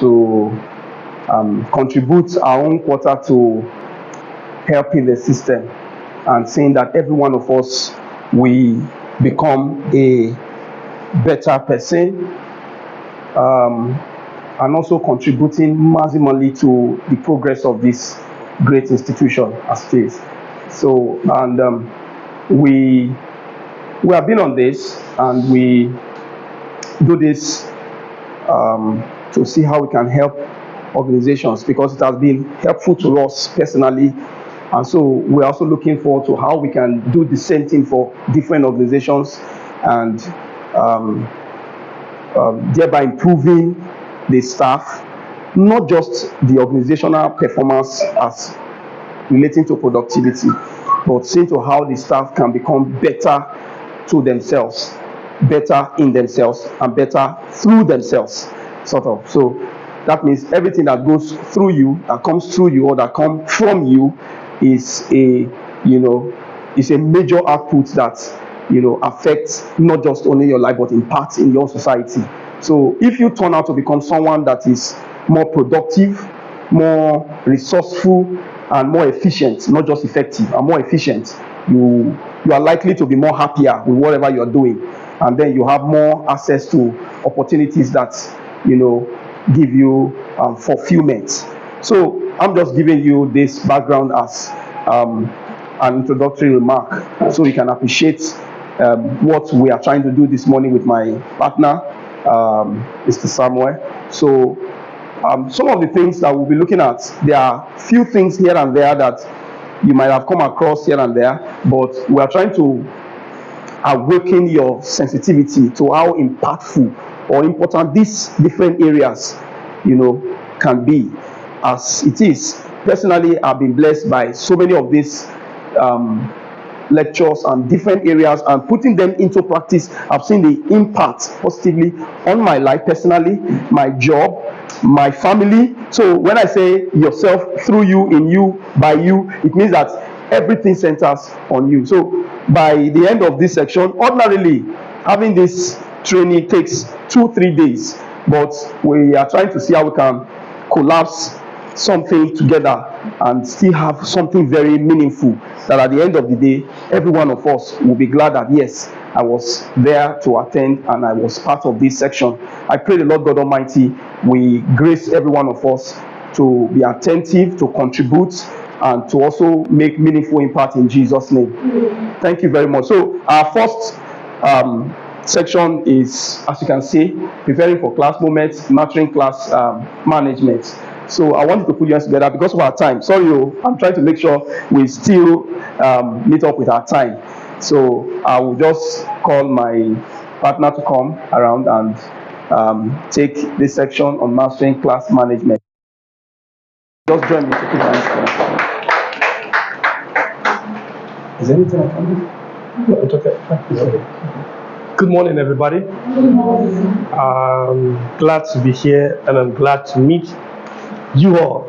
to contribute our own quarter to helping the system and saying that every one of us, we become a better person, and also contributing maximally to the progress of this great institution as it is. So, and we have been on this, and we do this to see how we can help organizations, because it has been helpful to us personally, and so we're also looking forward to how we can do the same thing for different organizations, and thereby improving the staff, not just the organizational performance as relating to productivity, but seeing to how the staff can become better to themselves, better in themselves, and better through themselves, sort of. So that means everything that goes through you, that comes through you, or that comes from you, is a major output that affects not just only your life, but impacts in your society. So if you turn out to become someone that is more productive, more resourceful, and more efficient, not just effective, and more efficient, you are likely to be more happier with whatever you are doing, and then you have more access to opportunities that give you fulfillment. So I'm just giving you this background as an introductory remark, so you can appreciate what we are trying to do this morning with my partner, Mr. Samuel. So some of the things that we'll be looking at, there are few things here and there that you might have come across here and there, but we are trying to awaken your sensitivity to how impactful or important these different areas can be. As it is, personally, I've been blessed by so many of these lectures and different areas, and putting them into practice, I've seen the impact positively on my life personally, my job, my family. So when I say yourself, through you, in you, by you, it means that everything centers on you. So by the end of this section, ordinarily having this training takes 2-3 days, but we are trying to see how we can collapse something together and still have something very meaningful, that at the end of the day, every one of us will be glad that yes, I was there to attend and I was part of this section. I pray the Lord God Almighty will grace every one of us to be attentive, to contribute, and to also make meaningful impact in Jesus' name. Thank you very much. So our first section is, as you can see, preparing for class moments, mastering class management. So I wanted to put you guys together because of our time. Sorry, I'm trying to make sure we still meet up with our time. So I will just call my partner to come around and take this section on mastering class management. Just join me to put my hands. Is there anything I can do? No, it's okay. Good morning, everybody. Good morning. I'm glad to be here, and I'm glad to meet you all.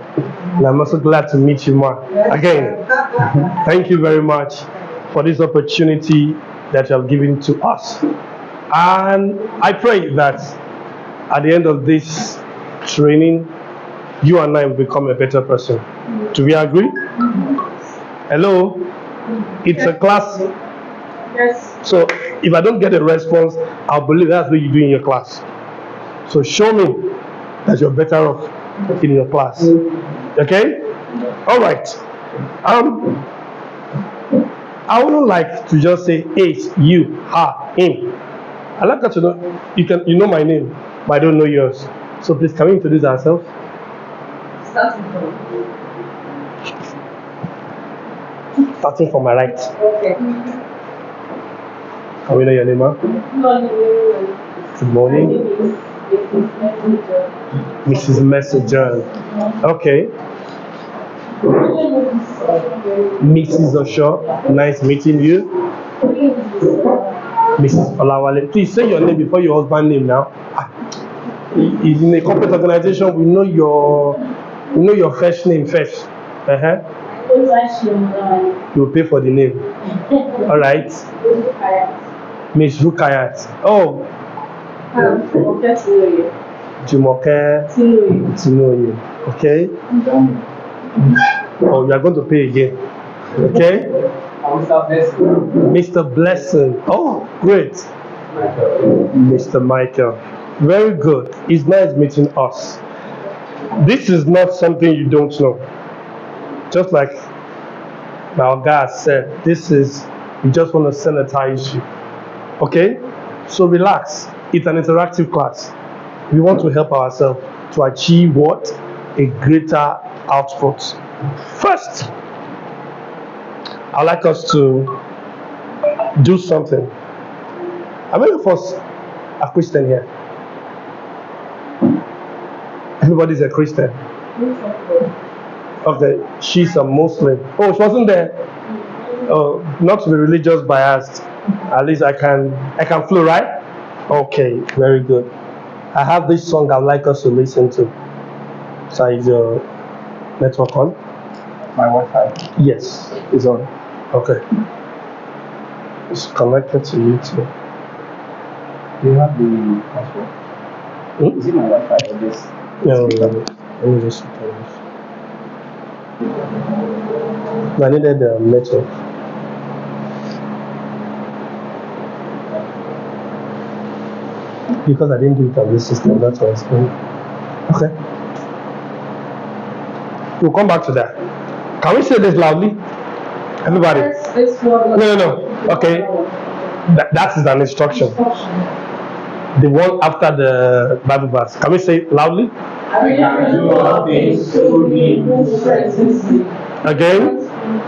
And I'm also glad to meet you more again. Thank you very much for this opportunity that you have given to us. And I pray that at the end of this training, you and I will become a better person. Do we agree? Hello? It's a class. Yes. So if I don't get a response, I'll believe that's what you do in your class. So show me that you're better off in your class. Okay? All right. I wouldn't like to just say it, you, her, him. I like that to know you know my name, but I don't know yours. So please, can we introduce ourselves? Starting from my right. Okay. Can we know your name, ma'am? Good morning. Mrs. Messenger. Okay. Mrs. Osho, nice meeting you. Mrs. Olawale, please say your name before your husband's name now. In a corporate organization, we know your first name first. You pay for the name. All right. Miss Rukayat. Oh. Jumoke Tinoye. Okay? Oh, you are going to pay again. Okay? Mr. Blessing. Oh, great. Mr. Michael. Very good. It's nice meeting us. This is not something you don't know. Just like my guy said, this is, we just want to sanitize you. Okay? So relax. It's an interactive class. We want to help ourselves to achieve what? A greater output. First, I'd like us to do something. How many of us are Christian here? Everybody's a Christian. Okay, she's a Muslim. Oh, she wasn't there. Oh, not to be religious biased. At least I can flow, right? Okay, very good. I have this song I'd like us to listen to. So is your network on? My Wi-Fi Yes. is on. Okay. It's connected to you too. Do you have the password? Is it my Wi-Fi or this? No, let me just turn this. I needed the network. Because I didn't do it on this system, that's why it's going. Okay. We'll come back to that. Can we say this loudly? Everybody? No. Okay. That is an instruction. The one after the Bible verse. Can we say it loudly? I can do all things through him who strengthens me. Again?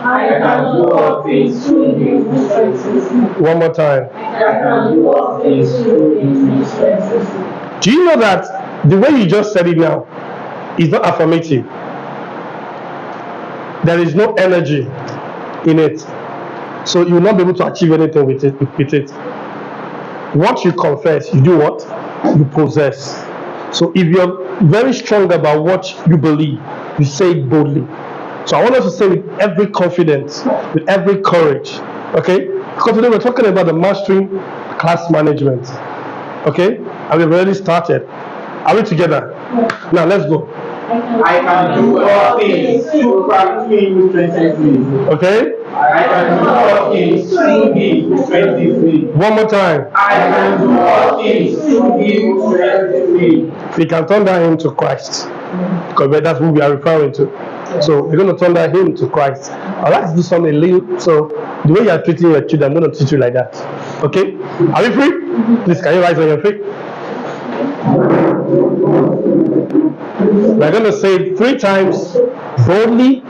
I can do all things through him who strengthens me. One more time. I can do all things through him who strengthens me. Do you know that the way you just said it now is not affirmative? There is no energy in it. So you will not be able to achieve anything with it. Once you confess, you do what? You possess. So if you're very strong about what you believe, you say it boldly. So I want us to say with every confidence, with every courage, okay? Because today we're talking about the mastering class management, okay? And we've already started. Are we together? Now let's go. I can do all things through Christ who strengthens me. Okay? I can do all things through him who strengthens me. One more time. I can do all things through him who strengthens me. We can turn that hymn to Christ, because that's who we are referring to. So we're going to turn that hymn to Christ. I'd like to do something little. So the way you are treating your children, I'm going to teach you like that. Okay? Are we free? Please, can you rise on your feet? We're going to say it 3 times, boldly,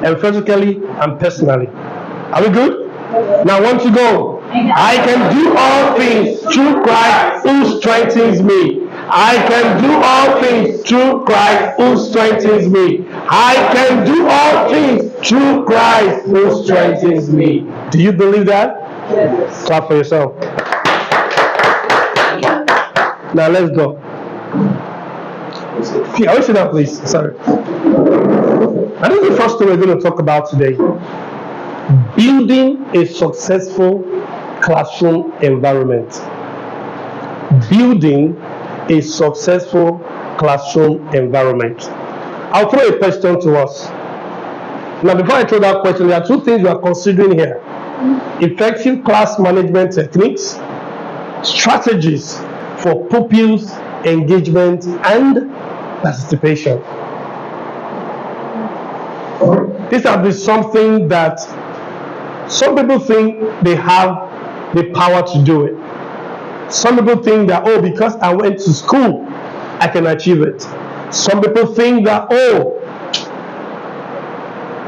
emphatically, and personally. Are we good? Now, once you go, I can do all things through Christ who strengthens me. I can do all things through Christ who strengthens me. I can do all things through Christ who strengthens me. Do you believe that? Yes. Clap for yourself. Now let's go. I will sit down, please. Sorry. I think the first thing we're going to talk about today: building a successful classroom environment. Building a successful classroom environment. I'll throw a question to us. Now, before I throw that question, there are 2 things we are considering here: effective class management techniques, strategies for pupils' engagement and participation. This has been something that some people think they have the power to do it. Some people think that, oh, because I went to school, I can achieve it. Some people think that, oh,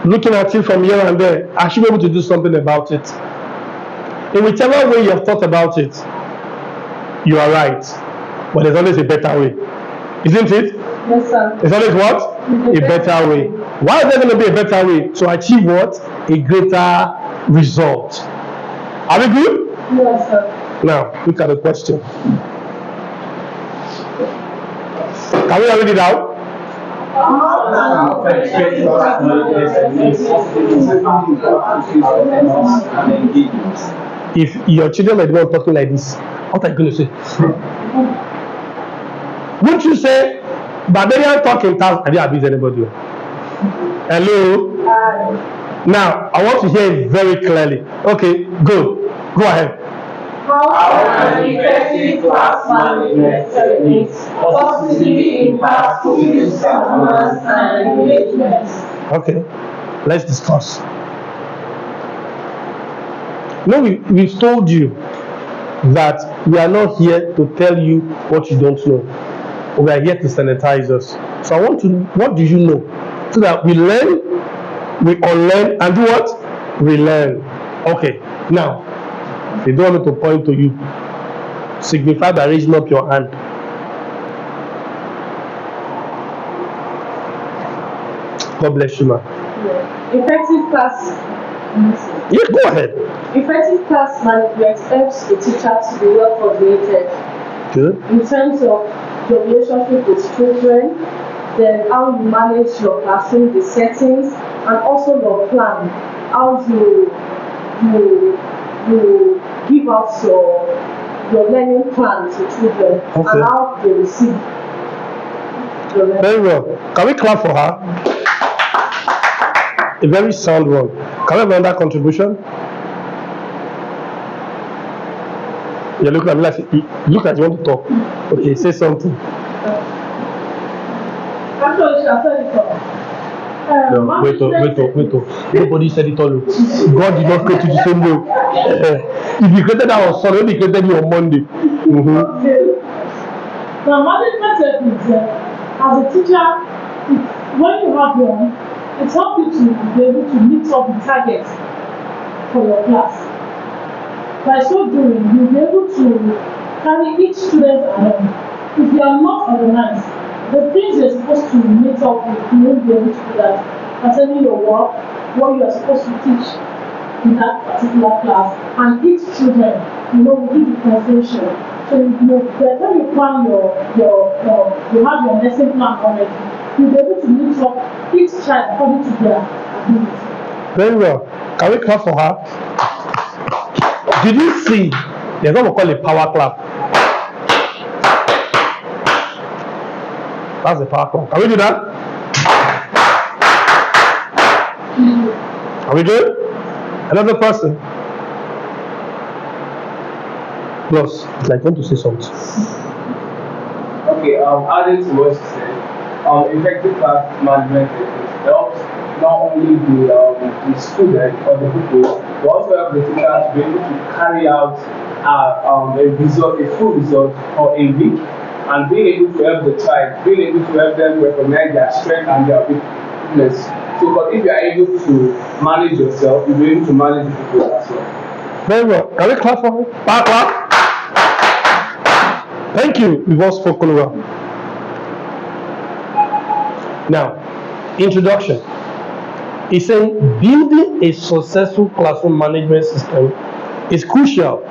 looking at it from here and there, I should be able to do something about it. In whichever way you have thought about it, you are right. But there's always a better way. Isn't it? Yes, sir. There's always what? A better way. Why is there going to be a better way? To achieve what? A greater result. Are we good? Yes, sir. Now, look at the question. Can we read it out? If your children are the one talking like this, what are you going to say? Wouldn't you say barbarian talk in tongues? I didn't abuse anybody. Hello? Now, I want to hear it very clearly. Okay, good. Go ahead. How can effective class management techniques positively impact students' performance and engagement? Okay, let's discuss. No, we've told you that we are not here to tell you what you don't know. We are here to sanitize us. So I want to know, what do you know? So that we learn, we unlearn, and do what? Relearn. Okay, now, if you don't want me to point to you, signify by raising up your hand. God bless you, man. Effective class. Yeah, go ahead. Effective class management helps the teacher to be well coordinated Good. in terms of your relationship with children, then how you manage your classroom, the settings, and also your plan, how you give out your learning plan to children Okay. and how they receive your learning. Very well. Can we clap for her? A very sound one. Can we have another contribution? You look at me like you look like you want to talk. Okay, say something. Actually, I said it all. No, wait. Nobody said it all. God did not create you the same way. If you created that on Sunday, he created you on Monday. Okay. Now, management techniques, as a teacher, when you have one, it helps you to be able to meet up the targets for your class. By so doing, you'll be able to carry each student along. If you are not organized, the things you're supposed to meet up with, you won't be able to do that. Attending your work, what you are supposed to teach in that particular class, and each children, will give you conversation. So when you plan you have your lesson plan already, you'll be able to meet up each child according to their ability. Very well. Can we clap for her? Did you see? They're going to call it power clap. That's the power clap. Can we do that? Are we good? Another person? Plus, it's like want to say something. Okay, adding to what you said, effective class management techniques helps not only the student or the people, but also help the teacher to be able to carry out a full result for a week, and being able to help the child, being able to help them recognize their strength and their weakness. So, but if you are able to manage yourself, you'll be able to manage the people as well. Very well. Can we clap for her? Power clap. Thank you. We've all spoken well. Now, introduction. He's saying building a successful classroom management system is crucial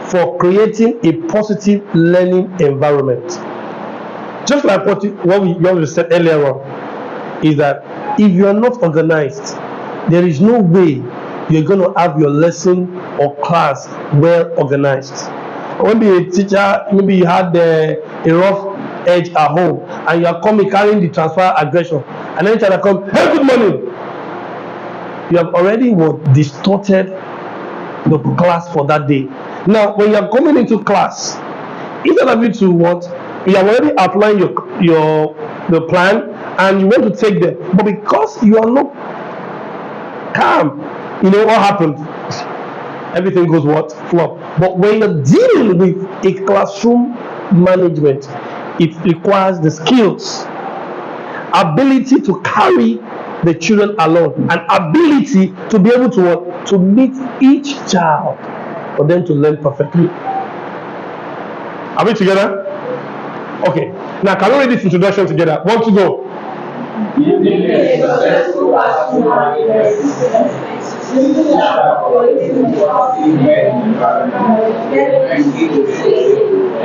for creating a positive learning environment. Just like what we said earlier on, is that if you are not organized, there is no way you're going to have your lesson or class well organized. Maybe a teacher, maybe you had a rough edge at home, and you are coming carrying the transfer aggression, and then teacher come, hey, good morning. You have already distorted the class for that day. Now, when you are coming into class, instead of you to you have already outlined the plan, and you want to take them, but because you are not calm, what happened? Everything goes flop. But when you're dealing with a classroom management, it requires the skills, ability to carry the children along, and ability to be able to meet each child for them to learn perfectly. Are we together? Okay. Now, can we read this introduction together? 1 to go. Building a successful classroom management system is crucial for creating a positive learning environment,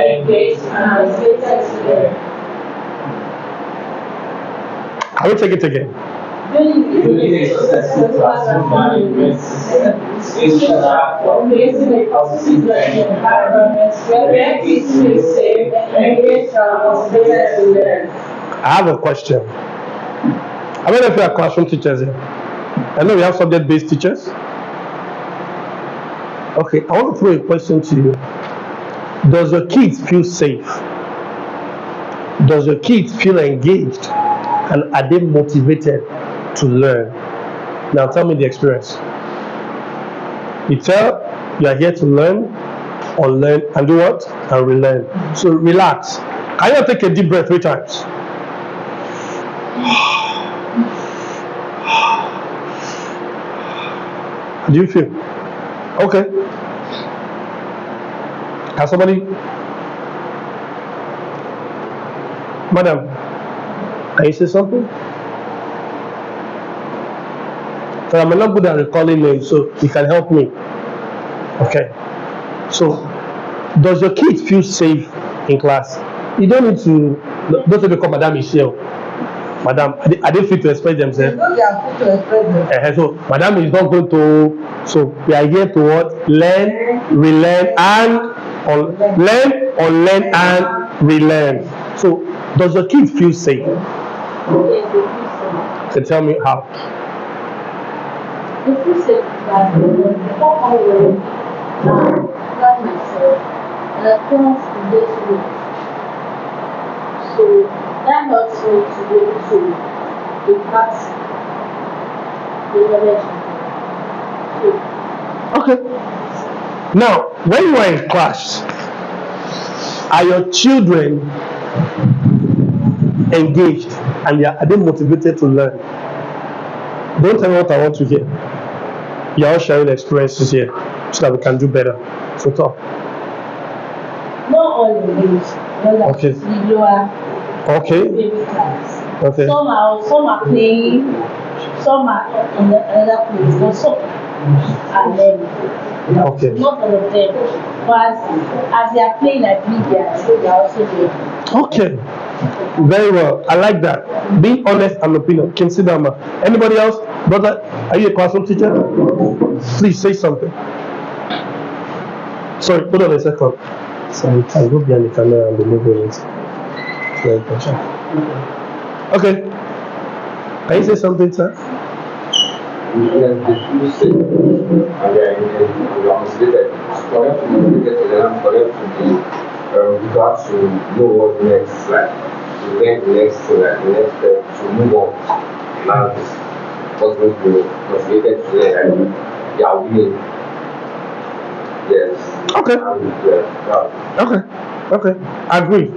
engaged, and motivated students. Can we take it again? Building a successful classroom management system is crucial for creating a positive learning environment where kids feel safe, engaged, and motivated to learn. I have a question. I don't know if you are classroom teachers here. I know we have subject-based teachers. Okay, I want to throw a question to you. Does your kids feel safe? Does your kids feel engaged? And are they motivated to learn? Now tell me the experience. You tell you are here to learn, unlearn, and do what? And relearn. So relax. Can you take a deep breath 3 times? How do you feel? Okay. Can somebody? Madam, can you say something? So I'm not good at recalling names, so you can help me. Okay. So, does your kid feel safe in class? You don't need to. Don't say call Madam Michelle. Madam, are they fit to express themselves? They are fit to express themselves. So, Madam is not going to. So, we are here to what? Learn, relearn, and learn, unlearn, and relearn. So, does your kid feel safe? So, tell me how. If you say that before I learn, guide myself, and I can't engage with. So that helps me to be able to impact the knowledge. Okay. Now, when you are in class, are your children engaged and are they motivated to learn? Don't tell me what I want to hear. You are all sharing experiences here so that we can do better. So talk. Not all engaged. Okay. The lower Okay. baby class. Okay. Some are playing, some are in another place, but some are learning. Okay. Not all of them, but as they are playing, I believe they are also learning. Okay. Very well. I like that. Being honest and opinion. Consider ma. Anybody else? Brother, are you a classroom teacher? Please say something. Sorry, hold on a second. Sorry, I go behind the camera and be moving it. Very important. Okay. Can you say something, sir? Yes, the two say, and they are motivated. For them to be motivated to learn, for them to be glad to know what next, like to learn the next thing, like the next step, to move on. Now, what's going to be motivated to learn, and they are willing. Yes. Okay. And, Okay. Okay. I agree.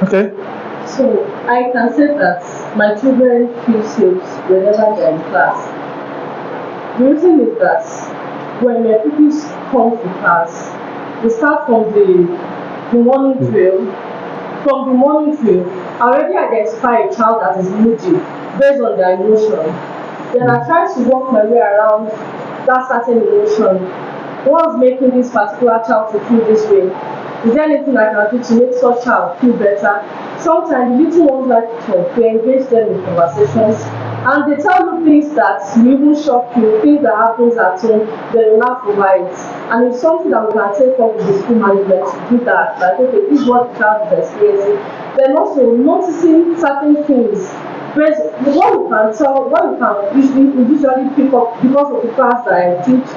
Okay. So I can say that my children feel safe whenever they are in class. The reason is that when my pupils come to class, they start from the morning drill. From the morning drill, I already identify a child that is moody based on their emotion. Then I try to work my way around that certain emotion. What's making this particular child to feel this way? Is there anything I can do to make such child feel better? Sometimes little ones like to talk, we engage them in conversations, and they tell you things that will even shock you, things that happens at home, they will laugh over it. And it's something that we can take up with the school management to do that, like okay, this is what the child is experiencing. Then also noticing certain things. What we can usually pick up because of the class that I teach.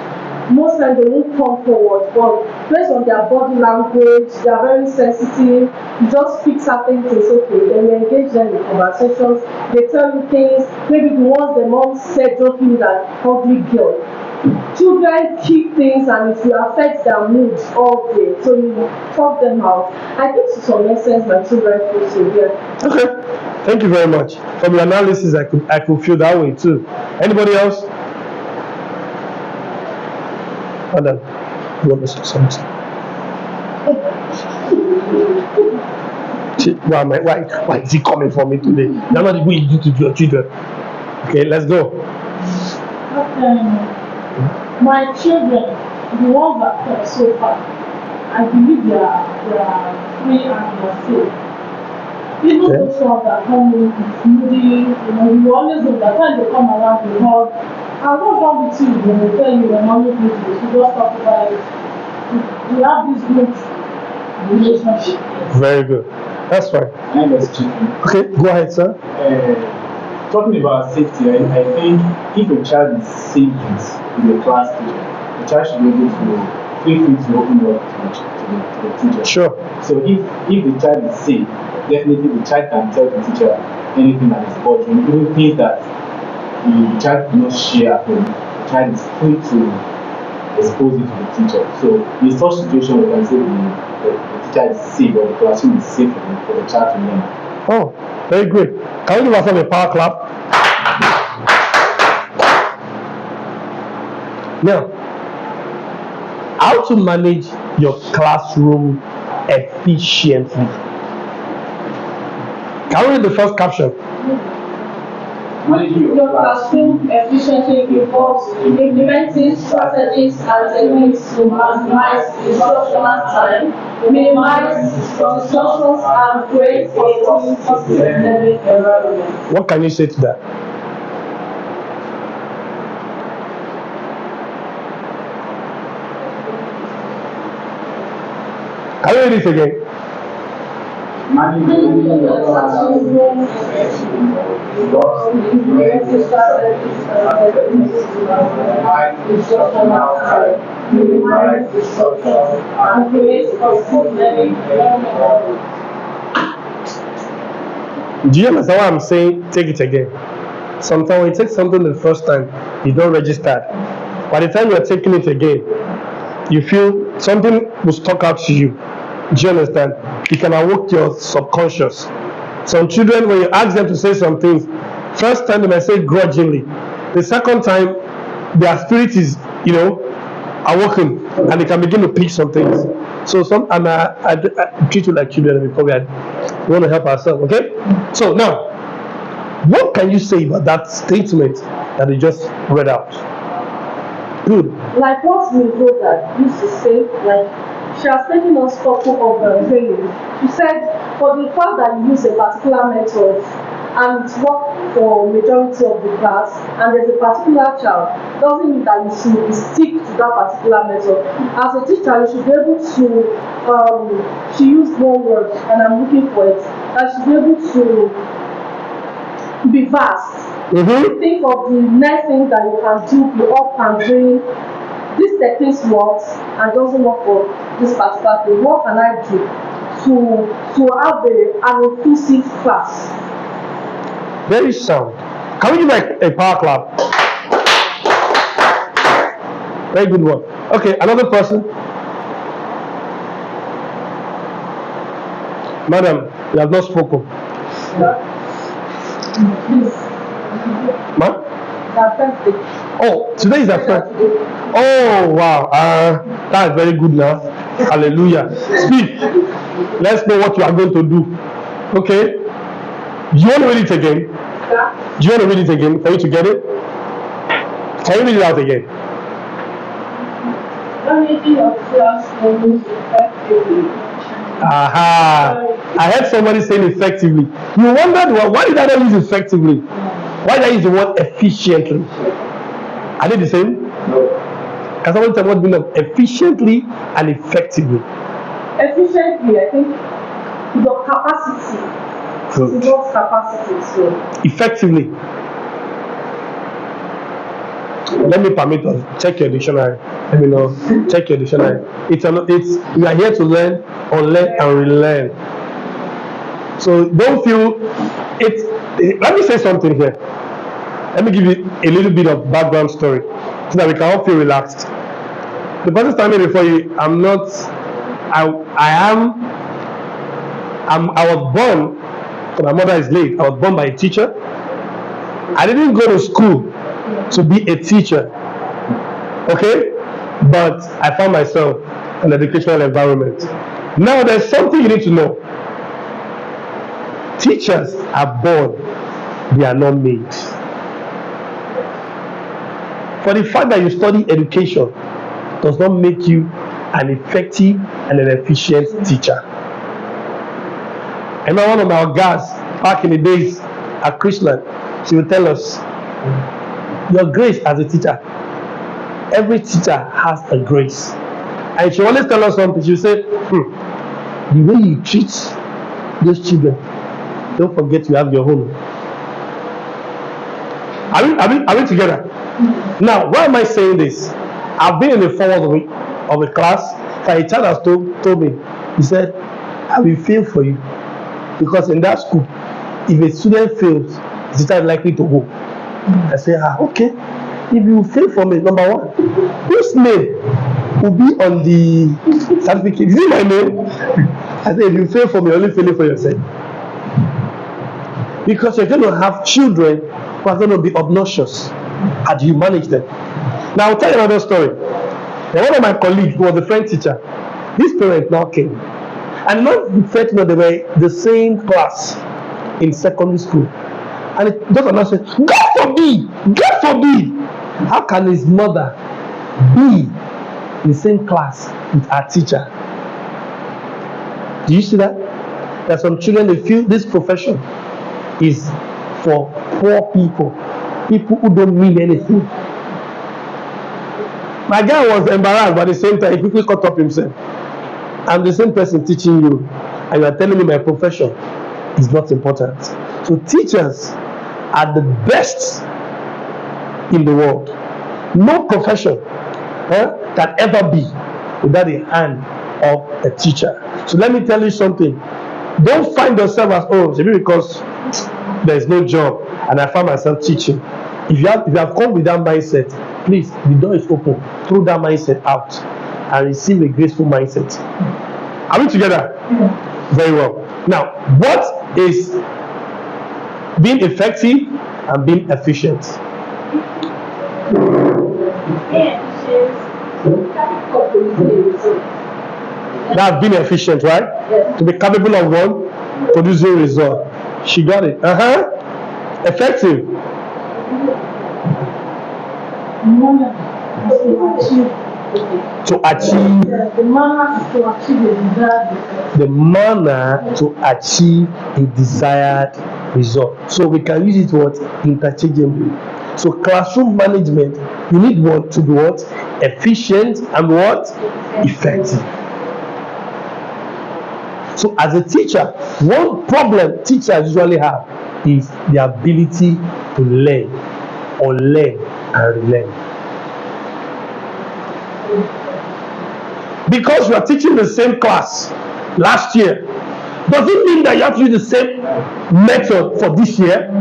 Most times they won't come forward, but based on their body language, they are very sensitive. You just pick certain things, okay, then you engage them in conversations. They tell you things, maybe the ones the mom said jokingly that ugly girl. Children keep things and it will affect their mood all day. So you talk them out. I think to some extent my children feel severe. Okay. Thank you very much. From your analysis, I could feel that way too. Anybody else? Hold on. You want to say something? Why is he coming for me today? You're not the way you do to your children. Okay, let's go. My children, the ones that come so far, I believe they are free and they are safe. Even Okay. those ones that come in with moody, you always know that when they come around, they hug. And what's wrong with you? When they tell you you're always moody, you should just talk about it. You have this good relationship. Very good. That's fine. I was checking. Okay, go ahead, sir. Talking about safety, I think if a child is safe in the class, the child should be able to feel free to open up to the teacher. Sure. So if the child is safe, definitely the child can tell the teacher anything that is bothering, even things that the child cannot share at home. The child is free to expose it to the teacher. So in such situation, we can say the teacher is safe or the classroom is safe for the child to learn. Oh, very good. Can you give us a power clap? Now, how to manage your classroom efficiently? Can we read the first caption? Managing Your classroom efficiently involves implementing strategies and techniques to maximize instructional time, minimize distractions, and create a positive learning environment. What can you say to that? Can you read it again? managing your classroom involves implementing strategies and techniques to maximize instructional time, minimize distractions, and create positive learning environment. Do you understand what I'm saying? Take it again. Sometimes when you take something the first time, you don't register. By the time you're taking it again, you feel something will stuck out to you. Do you understand? You can awoke your subconscious. Some children, when you ask them to say some things, first time they might say grudgingly. The second time, their spirit is, awoken, and they can begin to pick some things. So I treat you like children before we want to help ourselves, okay? So now, what can you say about that statement that you just read out? Good. Like what we wrote that used to say, like, she has taken us couple of training. She said, for the fact that you use a particular method and it worked for majority of the class, and there's a particular child, doesn't mean that you should stick to that particular method. As a teacher, you should be able to, she used one word, and I'm looking for it, that she should be able to be vast. Think of the next thing that you can do, be up and doing. This technique works and doesn't work for this particular thing. What can I do to have an inclusive class? Very sound. Can we give a power clap? Very good one. Okay, another person. Madam, you have not spoken. Ma? Oh, today is a first. Oh, wow. That's very good now. Hallelujah. Speak. Let's know what you are going to do. Okay? Do you want to read it again? Do you want to read it again for you to get it? Can you read it out again? Managing your classroom effectively. Aha. I heard somebody saying effectively. You wondered, why did I not use effectively? Why did I use the word efficiently? Are they the same? No. Can someone tell me what the meaning of efficiently and effectively? Efficiently, I think your capacity. Good. It's not capacity, so. Effectively. Let me permit us. Check your dictionary. Let me know. Check your dictionary. We are here to learn, unlearn, and relearn. So don't feel it. Let me say something here. Let me give you a little bit of background story so that we can all feel relaxed. The person standing before you, I was born, so my mother is late. I was born by a teacher. I didn't go to school to be a teacher, okay? But I found myself in an educational environment. Now there's something you need to know. Teachers are born, they are not made. For the fact that you study education does not make you an effective and an efficient teacher. I remember one of our guys back in the days at Chrisland, she would tell us, your grace as a teacher, every teacher has a grace. And she always tell us something. She would say, the way you treat those children, don't forget you have your own. Are we together? Now, why am I saying this? I've been in the forward of a class. A child has told me, he said, I will fail for you. Because in that school, if a student fails, the teacher is likely to go. I say, okay. If you fail for me, number one, whose name will be on the certificate? Is it my name? I say, if you fail for me, only fail it for yourself. Because you're going to have children who are going to be obnoxious. How do you manage them? Now, I'll tell you another story. One of my colleagues who was a French teacher, his parents now came. And not French, they were the same class in secondary school. And it just announced, God forbid! God forbid! How can his mother be in the same class with our teacher? Do you see that? There are some children, they feel this profession is for poor people who don't mean anything. My guy was embarrassed, but at the same time, he quickly caught up himself. I'm the same person teaching you, and you are telling me my profession is not important. So teachers are the best in the world. No profession can ever be without the hand of a teacher. So let me tell you something. Don't find yourself as, maybe because there is no job and I find myself teaching. If you have come with that mindset, please, the door is open. Throw that mindset out and receive a graceful mindset. Are we together? Very well. Now, what is being effective and being efficient? That's being efficient, right? Yes. To be capable of what? Producing result. She got it. Effective. To achieve the manner to achieve a desired result. So we can use it what? Interchangeably. So classroom management, you need what to be what? Efficient and what? Effective. So as a teacher, one problem teachers usually have is the ability to learn or learn and relearn. Because you are teaching the same class last year, does it mean that you have to use the same method for this year?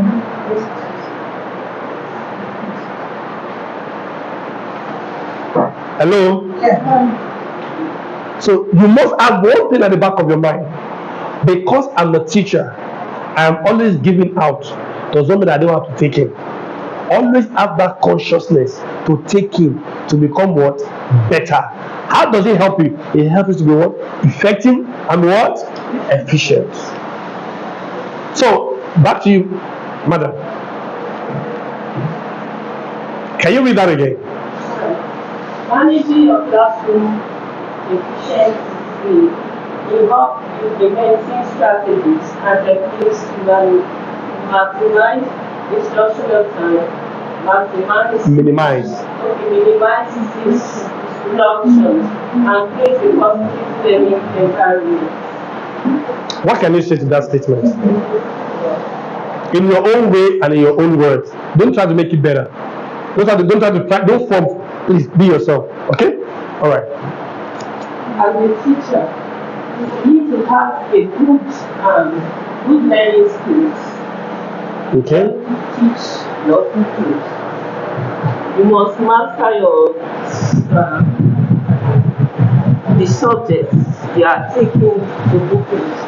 Hello? Yeah. So you must have one thing at the back of your mind. Because I'm a teacher, I am always giving out. Does not mean I don't have to take in. Always have that consciousness to take in, to become what? Better. How does it help you? It helps you to be what? Effective and what? Efficient. So, back to you, madam. Can you read that again? Managing your classroom efficiently involves implementing strategies and techniques to maximize instructional time, minimize disruptions, and create a positive learning environment. What can you say to that statement? In your own way and in your own words. Don't try to make it better. Don't form. Please be yourself. Okay? All right. As a teacher, you need to have a good learning skills. Okay. Teach your pupils. You must master the subjects you are taking the pupils.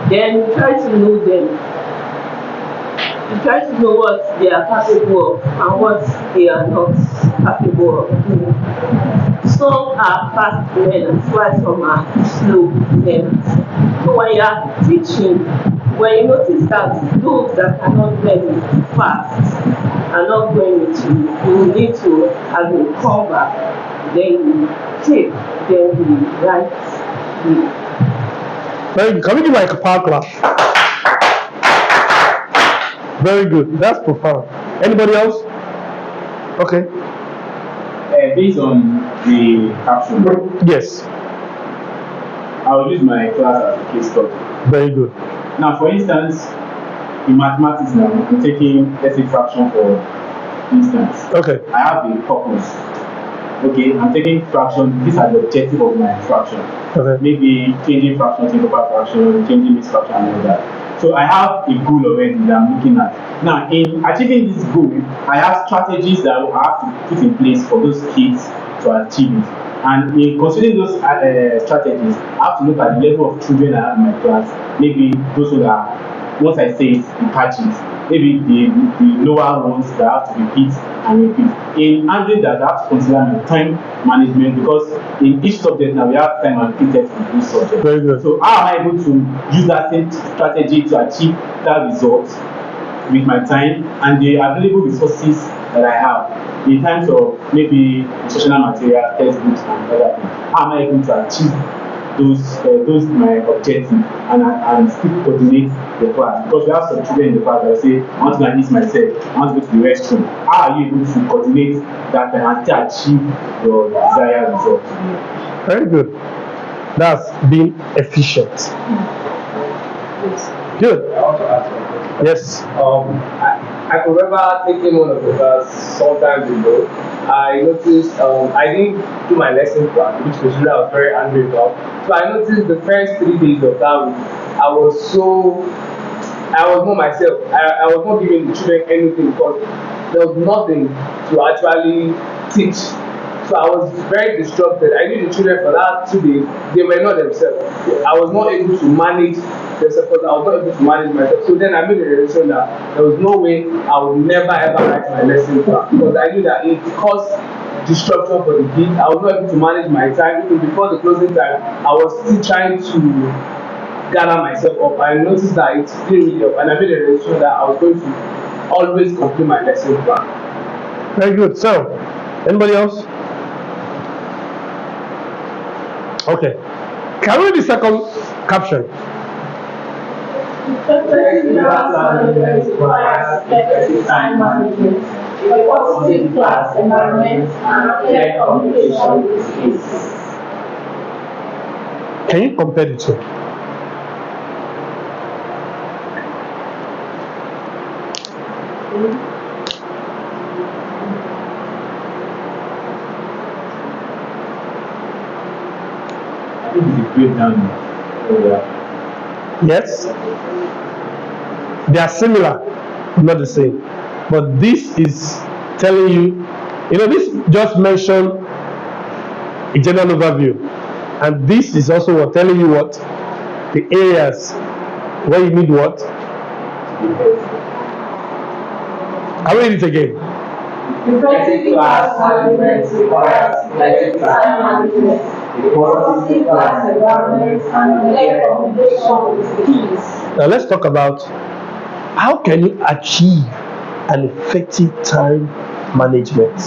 Then you try to know them. You try to know what they are capable of and what they are not capable of. Some are fast learners, while some are slow learners. So when you are teaching, when you notice that those that cannot learn fast are not going to, you need to, as you come back, then you take them the right way. Very good. Can we give like a power clap? Very good. That's profound. Anybody else? Okay. Based on the caption, Yes. I'll use my class as a case study. Very good. Now, for instance, in mathematics now, I'm taking, let's say, fraction for instance. Okay. I have a purpose. Okay, I'm taking fraction. These are the objective of my fraction. Okay. Maybe changing fraction to proper fraction, changing this fraction and all that. So I have a goal already that I'm looking at. Now, in achieving this goal, I have strategies that I have to put in place for those kids to achieve it. And in considering those strategies, I have to look at the level of children I have in my class. Maybe those who are, once I say it, in patches. Maybe the lower ones that I have to repeat and repeat. In handling that, I have to consider my time management because in each subject now we have time allocated to each subject. Very good. So how am I able to use that same strategy to achieve that result with my time and the available resources that I have in terms of maybe instructional material, textbooks, and other things? How am I able to achieve those my objectives and still coordinate the class? Because we have some children in the class that say, I want to go and eat myself, I want to go to the restroom. How are you able to coordinate that and still achieve your desired result? Very good. That's being efficient. Good. I want to ask something. Yes. I can remember taking one of the class sometimes ago. I noticed I didn't do my lesson plan, which was really I was very angry about. So I noticed the first 3 days of that week, I was not myself. I was not giving the children anything because there was nothing to actually teach. So I was very distracted. I knew the children for that 2 days, they were not themselves. I was not able to manage themselves because I was not able to manage myself. So then I made a decision that there was no way I would never ever write my lesson plan because I knew that it caused destruction for the kids. I was not able to manage my time. Even before the closing time, I was still trying to gather myself up. I noticed that it didn't really help, and I made a decision that I was going to always complete my lesson plan. Very good. So, anybody else? Okay. Can we read the second caption? Effective class management requires effective time management, a positive class environment, and clear communication with kids. Can you compare the two? I think it's a breakdown. Yes. They are similar, not the same. But this is telling you, this just mentioned a general overview. And this is also what telling you what the areas where you need what. I'll read it again. Effective class management requires effective time management, a positive class environment, and clear communication with kids. Now let's talk about how can you achieve an effective time management.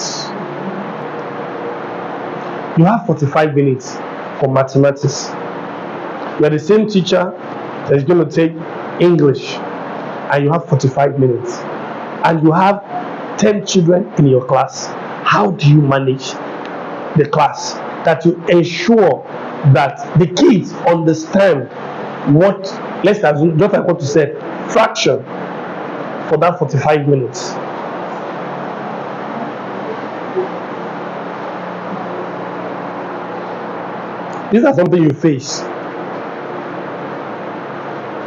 You have 45 minutes for mathematics. You are the same teacher that is going to take English, and you have 45 minutes. And you have 10 children in your class. How do you manage the class? That you ensure that the kids understand what, let's assume, just like what you said, fraction for that 45 minutes. These are something you face.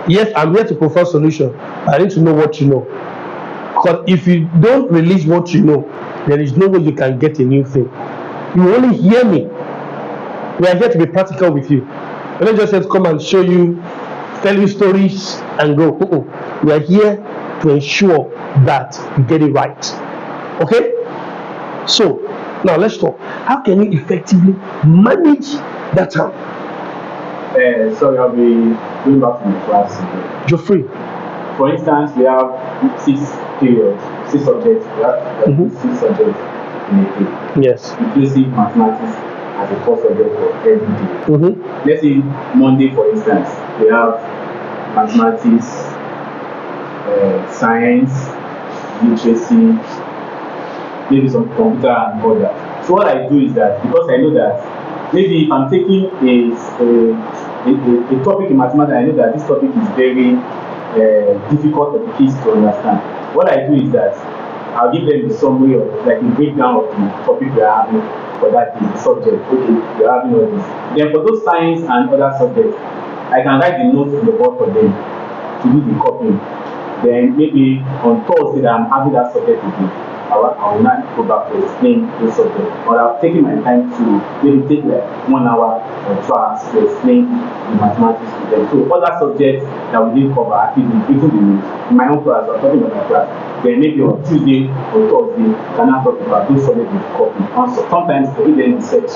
Yes, I'm here to provide solution. I need to know what you know. Because if you don't release what you know, there is no way you can get a new thing. You only hear me. We are here to be practical with you. We're not just here to come and show you, tell you stories and go. We are here to ensure that you get it right. Okay? So, now let's talk. How can you effectively manage that time? Sorry, I'll be going back to my class. You're free. For instance, we have 6 periods, 6 subjects. We have 6 subjects in a day. Yes. Inclusive mathematics as a core subject for every day. Let's say Monday, for instance, they have mathematics, science, literacy, maybe some computer and all that. So what I do is that, because I know that maybe if I'm taking a topic in mathematics, I know that this topic is very difficult for the kids to understand. What I do is that I'll give them the summary of, like, the breakdown of the topic we are having for that day, the subject. Okay, you're having all this. Then for those science and other subjects, I can write the notes on the board for them to do the copying. Then maybe on Thursday that I'm having that subject again, I will not go back to explain the subject. But I've taken my time to maybe take like 1 hour or 2 hours to explain the mathematics to them. So other subjects that we didn't cover, I think in my own class, I'm talking about my class. Then maybe on Tuesday or Thursday, can I talk about those subjects with copy. Also, sometimes I even research,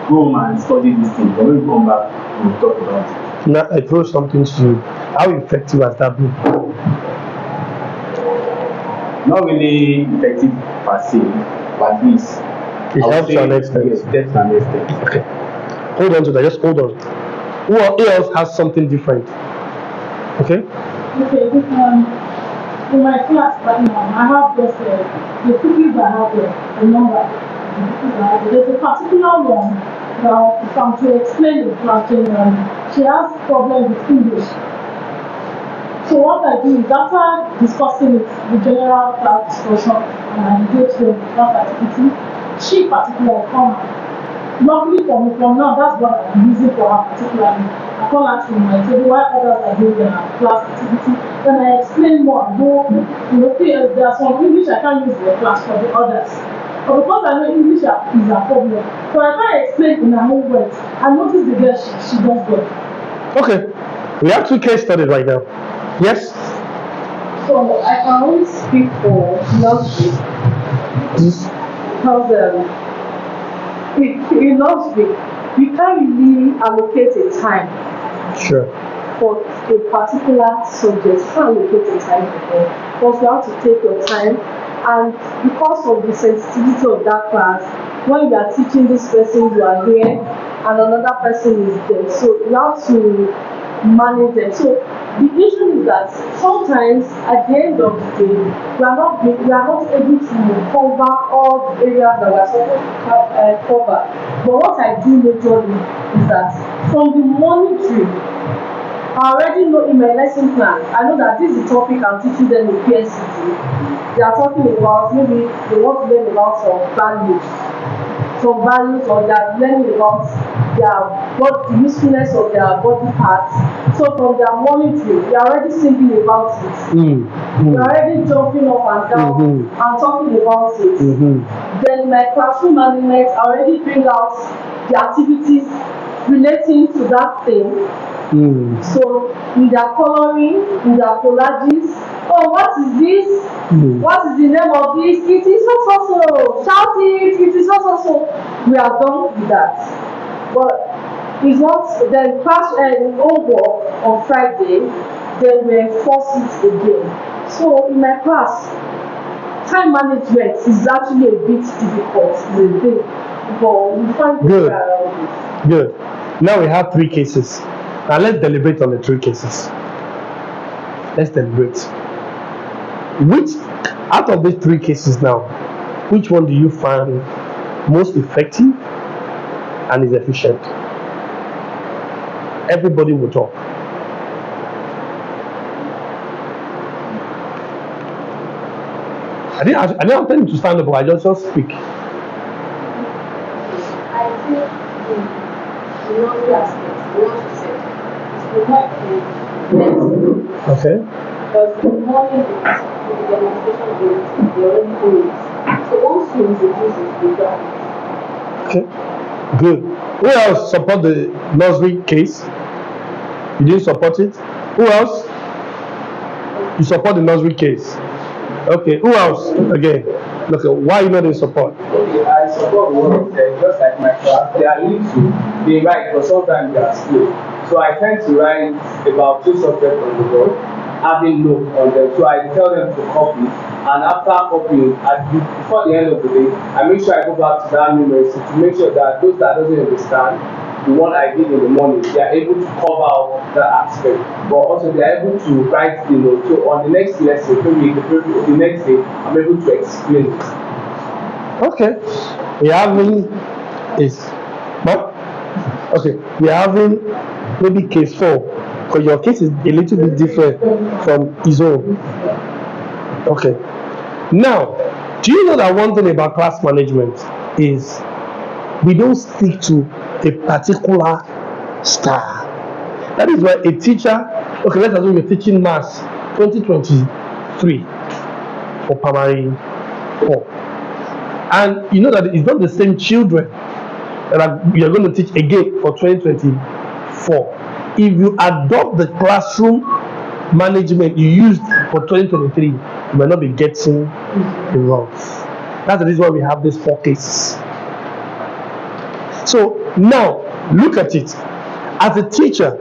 go home and study these things. Then when we come back, we'll talk about it. Now I throw something to you. How effective has that been? Not really effective per se, but at least It helps to an extent. Yes, that's an extent. Okay. Hold on to that. Just hold on. Who else has something different? Okay. Okay, in my class right now, I have just the cookies I have there, the number. There's a particular one. Now, if I'm to explain the class, she has problems with English. So what I do is, after discussing it, the general class discussion, and I engage them in class activity, she particularly come. Luckily for me, from now, that's what I'm using for her particularly. I call her to my table while others are doing their class activity. Then I explain more and go, okay, there are some English I can't use in the class for the others. But because I know English is a problem, so I can't explain in her own words. I notice the girl, she does well. Okay. We have 2 case studies right now. Yes. So I can only speak for nursery because in nursery you can't really allocate a time Sure. for a particular subject. You can't allocate a time for them because you have to take your time, and because of the sensitivity of that class, when you are teaching this person, you are here and another person is there, so you have to manage them. So the issue is that sometimes at the end of the day, we are not able to cover all the areas that we are supposed to cover. But what I do majorly is that from the monitoring, I already know in my lesson plan, I know that this is the topic I'm teaching them in PSCT. They are talking about, maybe they want to learn about some values, or they are learning about the usefulness of their body parts. So from their monitoring, they are already thinking about it. They are already jumping up and down and talking about it. Then my classroom management already bring out the activities relating to that thing. So in their coloring, in their collages, oh, what is this? What is the name of this? It is so. Shout it, it is so. We are done with that. But it's not, then class homework on Friday, then we enforce it again. So in my class, time management is actually a bit difficult, but we find Good. around it. Good. Now we have 3 cases. Now let's deliberate on the 3 cases. Let's deliberate. Which, out of these 3 cases now, which one do you find most effective and is efficient? Everybody will talk. I didn't tell you to stand up, but I just speak. I think the laundry aspect, the laundry sector, is Okay. because the morning the demonstration is the already do it. So once you introduce it, you got it. Okay. Good. Who else support the nursery case? You didn't support it? Who else? You support the nursery case? Okay. Who else? Again. Look, why you not in support? Okay, I support what you said, just like my class. They are little, they write, but sometimes they are slow. So I tend to write about 2 subjects on the board, having notes on them. So I tell them to copy, and after copying, before the end of the day, I make sure I go back to that numeracy to make sure that those that doesn't understand, the one I did in the morning, they are able to cover up that aspect, but also they are able to write the note. So on the next lesson, maybe the next day, I'm able to explain it. Okay. We are having is but okay. We are having maybe case 4 because your case is a little bit different from his own. Okay. Now, do you know that one thing about class management is we don't stick to a particular style. That is why a teacher, okay, let's assume you're teaching maths 2023 for primary 4. And you know that it's not the same children that you're going to teach again for 2024. If you adopt the classroom management you used for 2023, you might not be getting the results. That's the reason why we have these 4 cases. So now look at it. As a teacher,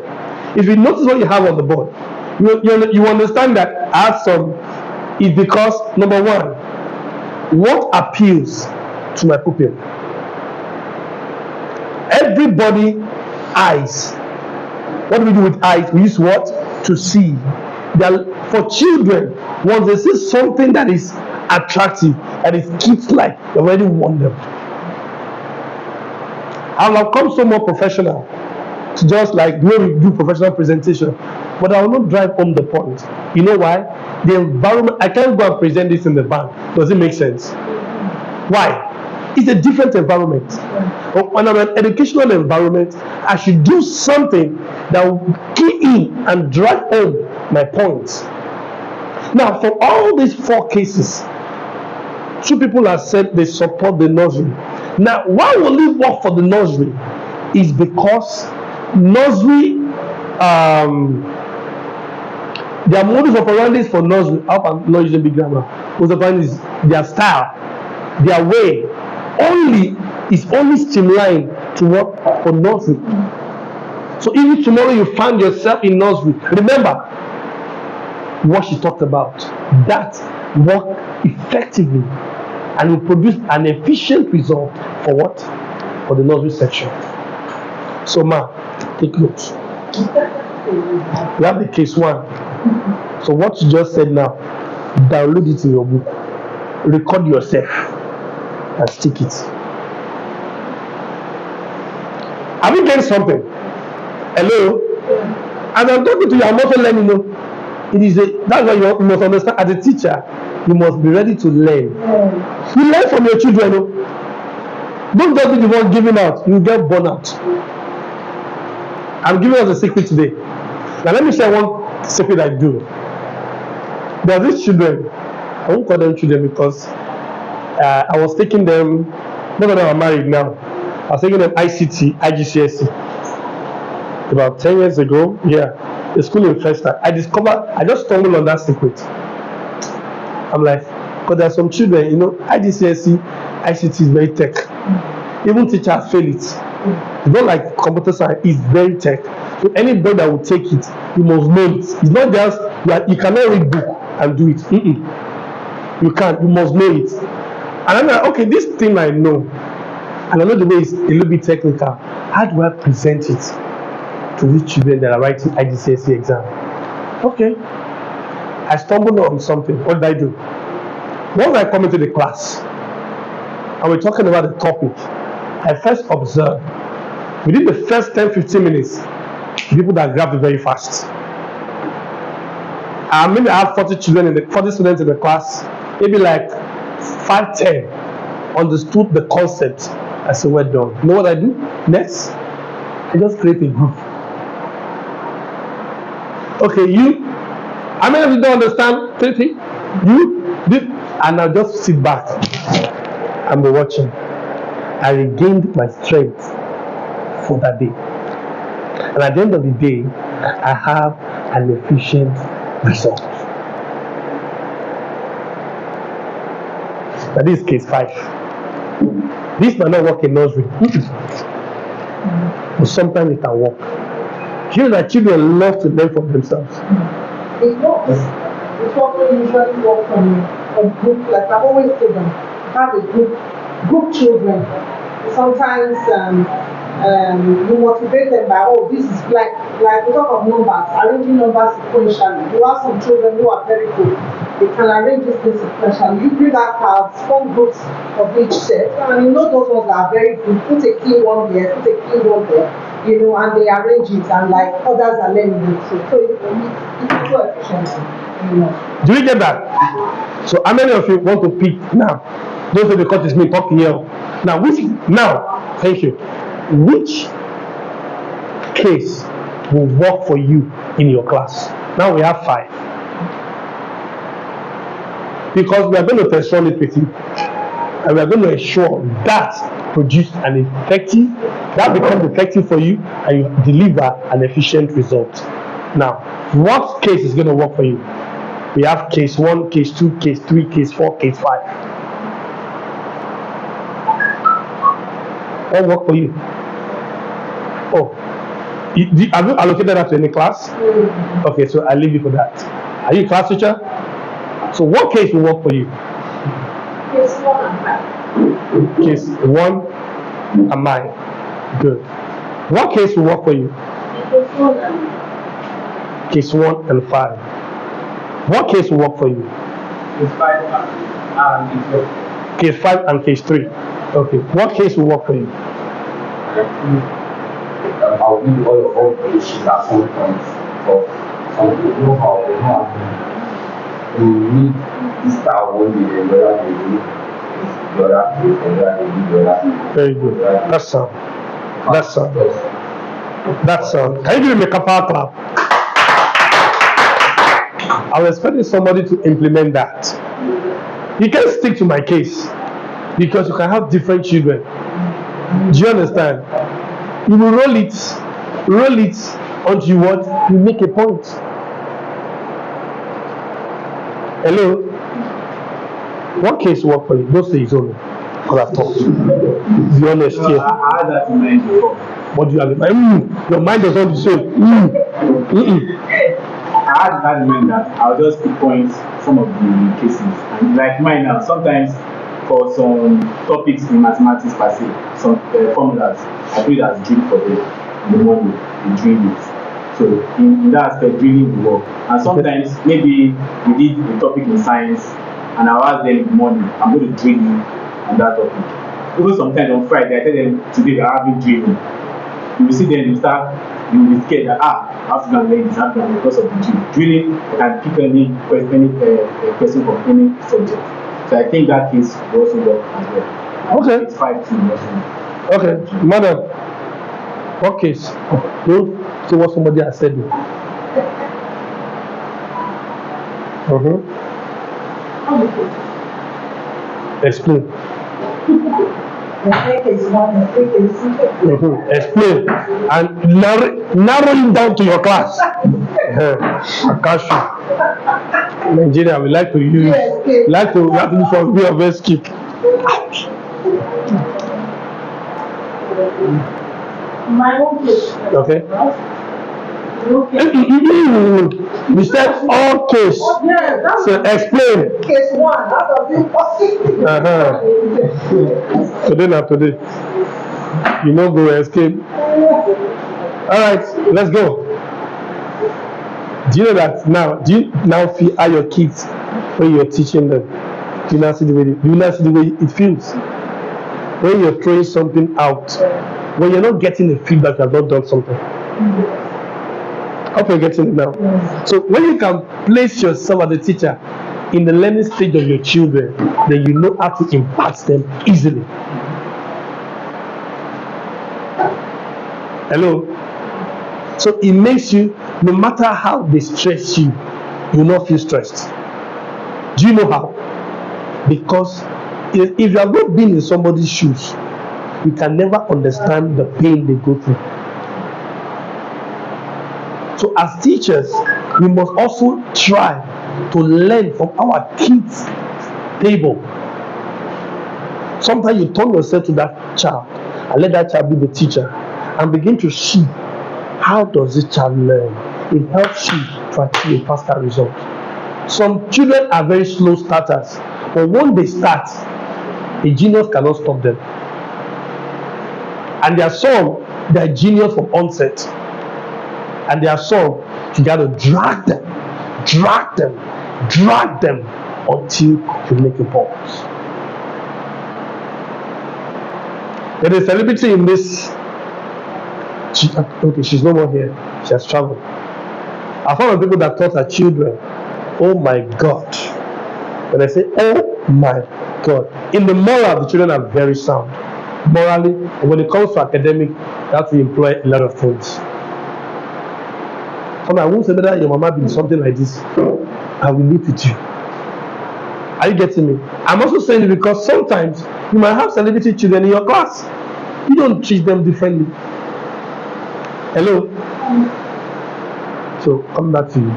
if you notice what you have on the board, you understand that as some is because number 1, what appeals to my pupil? Everybody eyes. What do we do with eyes? We use what? To see. For children, once they see something that is attractive, that is kids-like, they already want them. I'll have come so more professional to just like when we do professional presentation, but I will not drive home the point. You know why? The environment, I can't go and present this in the bank. Does it make sense? Why? It's a different environment. But when I'm in an educational environment, I should do something that will key in and drive home my points. Now, for all these 4 cases, 2 people have said they support the nursery. Now, why will it work for the nursery? Is because nursery, their modus operandi for nursery, I'm not using big grammar, modus operandi is their style, their way, is only streamlined to work for nursery. So even tomorrow you find yourself in nursery, remember what she talked about. That work effectively and will produce an efficient result for what? For the nursery section. So ma, take notes. You have the case 1. So what you just said now, download it in your book, record yourself and stick it. Have you gained something? Hello? And I'm talking to you, I'm also learning. That's why you must understand, as a teacher, you must be ready to learn. You learn from your children. Don't just be the one giving out, you get burnout. I'm giving us a secret today. Now let me share one secret I do. There are these children, I won't call them children because I was taking them, most of them are married now. I was taking them ICT, IGCSE. About 10 years ago, the school in Festa. I just stumbled on that secret. I'm like, because there are some children, IGCSE, ICT is very tech. Even teachers fail it. It's not like computer science, it's very tech. So anybody that will take it, you must know it. It's not just, you cannot read book and do it. You can't, you must know it. And I'm like, okay, this thing I know, and I know the way it's a little bit technical. How do I present it to these children that are writing IGCSE exam? Okay. I stumbled on something. What did I do? Once I come into the class and we're talking about the topic, I first observe within the first 10-15 minutes, people that grab it very fast. Maybe I have 40 students in the class, maybe like 5-10 understood the concept. I said, well done. You know what I do? Next, I just create a group. Okay, how many of you don't understand 30? And I'll just sit back and be watching. I regained my strength for that day. And at the end of the day, I have an efficient result. Now this is case 5. This might not work in nursery. But sometimes it can work. You know that children love to learn from themselves. It works. It's what we usually work from a group. Like I've always said them, have a group children. Sometimes you motivate them by, oh, this is like we talk of numbers, arranging numbers sequentially. You have some children who are very good. They can arrange this thing sequentially. You bring out cards, form groups of each set, and you know those ones are very good. Put a key one there, put a key one there, you know, and they arrange it, and like others are learning it. So it's so efficient, you know. Do you get that? So how many of you want to pick now? Don't say because it's me talking here. Now, thank you. Which case will work for you in your class? Now we have 5. Because we are going to test run it with you. And we are going to ensure that produce an effective, that becomes effective for you, and you deliver an efficient result. Now, what case is going to work for you? We have case 1, case 2, case 3, case 4, case 5. What work for you? Oh, have you allocated that to any class? Okay, so I leave you for that. Are you a class teacher? So what case will work for you? Case 1 and 5. Case 1 and 9. Good. What case will work for you? Case 1 and Case 1 and 5. What case will work for you? Case 5 and Case 5 and case 3. Okay. What case will work for you? I'll need all your own issues at some point. So some people know how they have. You need this style one day, and the other day you need the other day, and the other day you need the other day. Very good. That's sound. That's sound. That's sound. Can you give me a power clap? I was expecting somebody to implement that. You can't stick to my case because you can have different children. Do you understand? You will roll it until you what? You make a point. Hello? What case work for you? Don't say it's only. Because I've talked. Be honest here. I had that in mind before. What do you have in mind? Your mind does not say. I had that in mind that I'll just pinpoint some of the cases. And like mine now, sometimes for some topics in mathematics per se, some formulas, I do it as drill for them in the morning, they drill it. So in that aspect, drilling will work. And sometimes maybe we did a topic in science and I'll ask them in the morning, I'm going to drill you on that topic. Even sometimes on Friday, I tell them today we're having drilling. You will see them, you will be scared that I have to go and learn this, I have to learn because of the drill. Drilling can pick any question from any subject. So I think that case will also work as well. Okay. It's 5-2 also. Okay, madam. What case? Don't say what somebody has said. Explain. Case 1 and 3, case 2. Explain and narrow it down to your class. Akashu. Nigeria, we like to use, like to use for way of escape. My own case. Okay. Okay. We said all case. Yeah, that's So explain. case 1. Out of you possible. Today not today. You know go escape. All right, let's go. Do you know that now? Do you now feel how your kids when you're teaching them? Do you now see the way it feels? When you're throwing something out, when you're not getting the feedback, you have not done something. Hope you're getting it now. So when you can place yourself as a teacher in the learning stage of your children, then you know how to impact them easily. Hello? So it makes you, no matter how they stress you, you will not feel stressed. Do you know how? Because if you have not been in somebody's shoes, you can never understand the pain they go through. So as teachers, we must also try to learn from our kids' table. Sometimes you turn yourself to that child and let that child be the teacher and begin to see how does this child learn. It helps you to achieve a faster result. Some children are very slow starters, but when they start, a genius cannot stop them. And there are some They're genius from onset. And their song, you got to drag them until you make a pause. There is a celebrity in this. She's no more here. She has traveled. I found the people that taught her children, oh my God. When I say, oh my God, in the moral, the children are very sound. Morally, and when it comes to academic, that will employ a lot of things. I won't say that your mama be something like this. I will live with you. Are you getting me? I'm also saying it because sometimes you might have celebrity children in your class. You don't treat them differently. Hello? So, come back to you.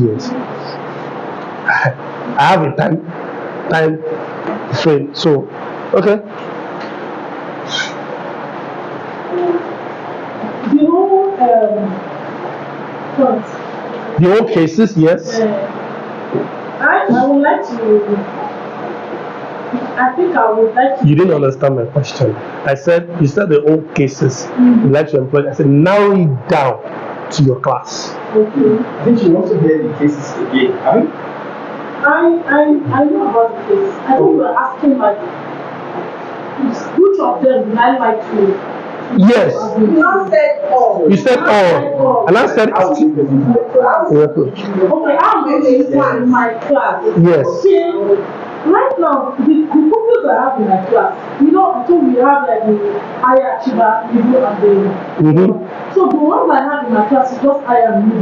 Yes. I have a time frame. So, okay. The whole point. The old cases, yes. I would like to. I think I would like to. You didn't understand my question. I said, you said the old cases. You like to employ. I said, narrow it down to your class. Okay. I think you want to hear the cases again. I know about the case. I think you were asking like which of them would I like to. Yes. You not said all. You said all. And I said, Okay, I'm going to in my class. yes. Okay. Right now, the pupils I have in my class, I told you we have like the higher achiever, and the. So the ones I have in my class is just I and me.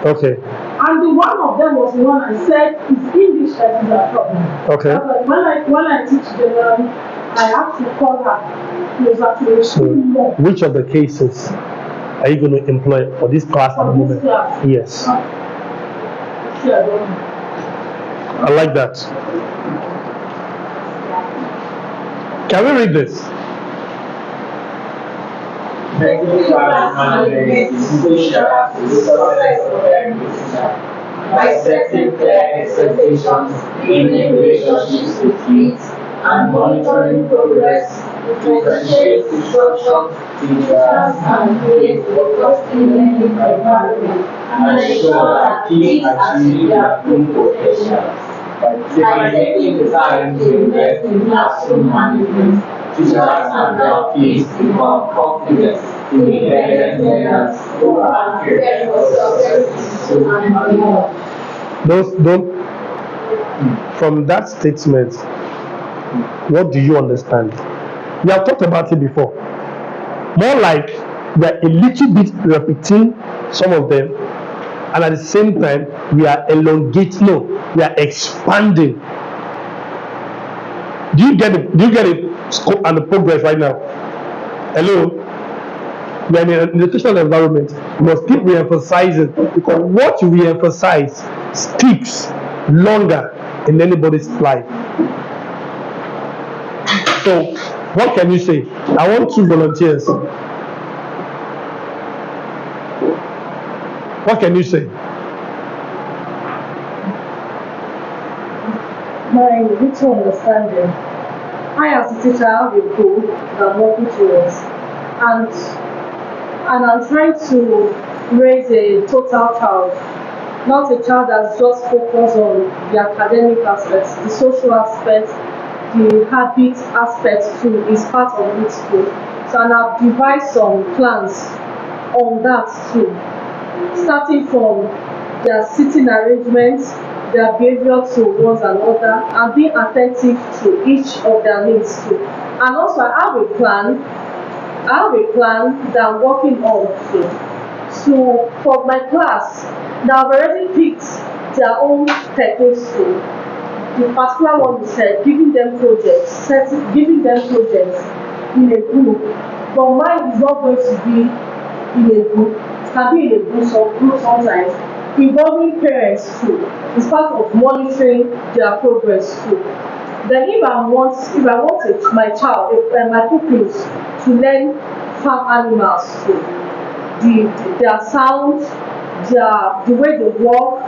Okay. And the one of them was the one I said is English that is a problem. Okay. When I teach generally, I have to call her closer to explain more. Which of the cases are you going to employ for this class at the For this moment? class. Yes. Sure, I don't know. I like that. Can we read this? By setting clear expectations in relationships with kids and monitoring progress, differentiate instruction, teachers, and create a trusting learning environment, and ensure that kids achieve their full potential. By taking the time to invest in classroom management, teachers and help kids become confident, independent learners who are prepared for success in school and beyond. From that statement, what do you understand? We have talked about it before. More like we are a little bit repeating some of them, and at the same time, we are elongating, we are expanding. Do you get it? Do you get it? Scope and the progress right now? Hello? We are in an educational environment. We must keep re-emphasizing, because what you re-emphasize sticks longer in anybody's life. So, what can you say? I want 2 volunteers. What can you say? My little understanding, I as a teacher have a goal that I'm working towards, and I'm trying to raise a total child, not a child that's just focused on the academic aspects, the social aspects, the habit aspects too is part of it too. So, and I've devised some plans on that too, starting from their sitting arrangements, their behavior towards another, and being attentive to each of their needs too. And also I have a plan that I'm working on too. So for my class, they have already picked their own techniques too. The particular one you said, giving them projects in a group, but mine is not going to be in a group. It can be in a group sometimes, involving parents too. It's part of monitoring their progress too. Then if I want my pupils to learn farm animals too, their sounds, the way they walk,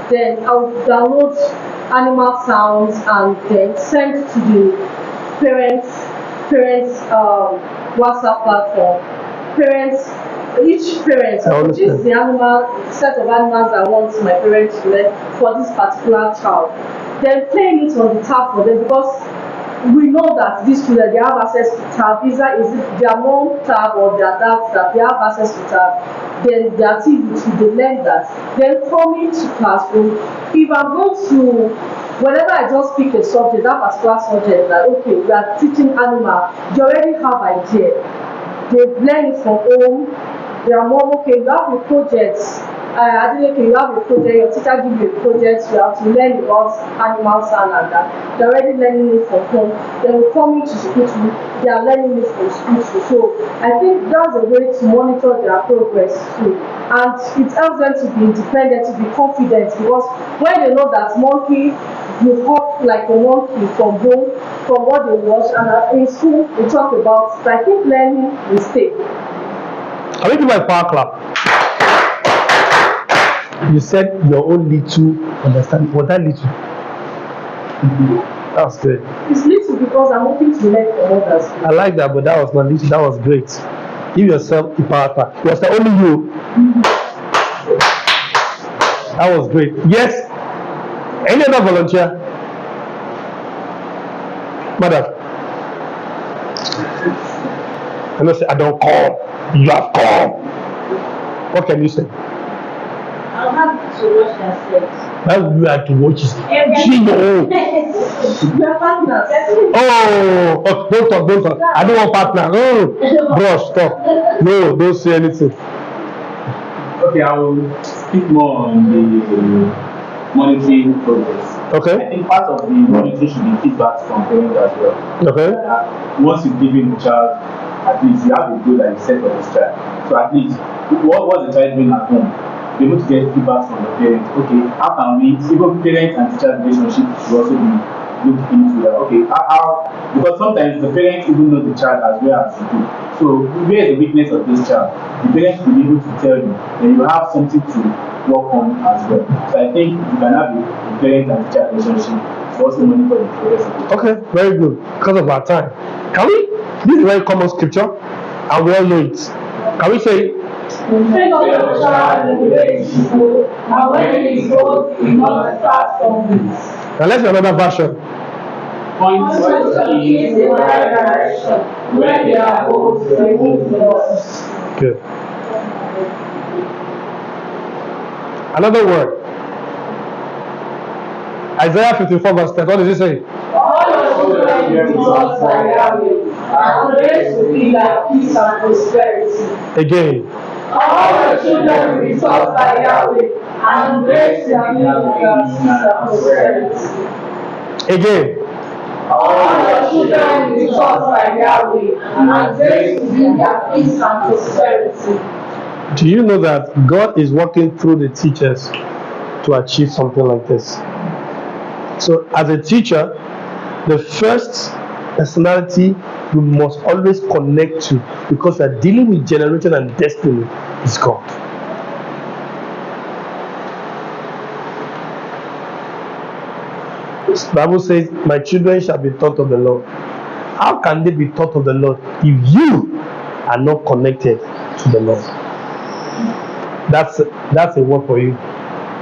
then I'll download animal sounds and then send to parents WhatsApp platform. Each parent I this is understand. the animal set of animals I want my parents to learn for this particular child. Then playing it on the tab for them because we know that these children they have access to tab. Is it their mom tab or their dad tab? They have access to tab. Then their activity they learn that. Then coming to classroom, if I'm going to whenever I just pick a subject, that particular subject, that okay, we are teaching animal, they already have idea. They learn it from home. Their mom, okay, you have a project. I think okay, you have a project, your teacher give you a project, you have to learn about animals and that. They're already learning it from home. Then we come into school too, they are learning it from school too. So I think that's a way to monitor their progress too. And it helps them to be independent, to be confident because when they know that monkey you hop like a monkey from home, from what they watch, and in school we talk about. So I think learning will stay. Can we do my power clap? You said your own little understanding. Was that little? That's good. It's little because I'm hoping to learn from others. I like that, but that was not little. That was great. Give yourself the power clap. Was that only you? That was great. Yes. Any other volunteer? Madam. I know say I don't come. You have come. What can you say? I'll have to watch that sex. That you have to watch it. Gino. We are partners. Oh, don't talk. I don't want partner. Oh, bro, stop. No, don't say anything. Okay, I will speak more on the monitoring progress. I Okay. think part of the monitoring should be feedback from parents as well. Okay. Once you've given the child, at least you have a goal that you set for this child. So at least, what's the child doing at home? Be able to get feedback from the parents. Okay, how can we, even parents and teacher relationship should also be looked into that. Okay, how, because sometimes the parents even know the child as well as you do. So where is the weakness of this child? The parents will be able to tell you, then you have something to work on as well. So I think you can have a parent and teacher relationship to also monitor the progress of the child. Okay, very good. Because of our time. Can we? This is a very common scripture, and we all know it. Can we say, Train up your child in the way he should go, and when he is old, he will not depart from it. now let's do another version. Point to in the right direction. Where they are both, they move not. Good. Another word. Isaiah 54 verse 10. What does it say? All your children will be taught by Yahweh, and grace will be like peace and prosperity. Again. All your children will be taught by Yahweh, and grace will be like peace and prosperity. Again. All your children will be taught by Yahweh, and grace will be like peace and prosperity. Do you know that God is working through the teachers to achieve something like this? So, as a teacher, the first personality you must always connect to, because you are dealing with generation and destiny, is God. The Bible says, "My children shall be taught of the Lord." How can they be taught of the Lord if you are not connected to the Lord? That's a word for you.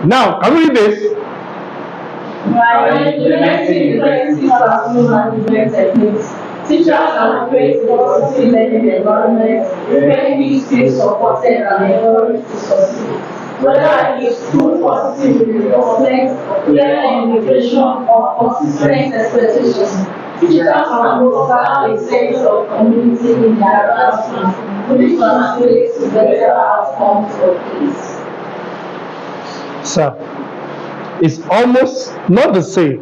Now, can we read this? By implementing the practices of human development techniques, teachers can create positive learning environments where each is supported and encouraged to succeed. Whether it is through positive reinforcement, clear communication, or consistent expectations, teachers can foster a sense of community in their classroom, which translates to better outcomes for kids. Sir, it's almost not the same,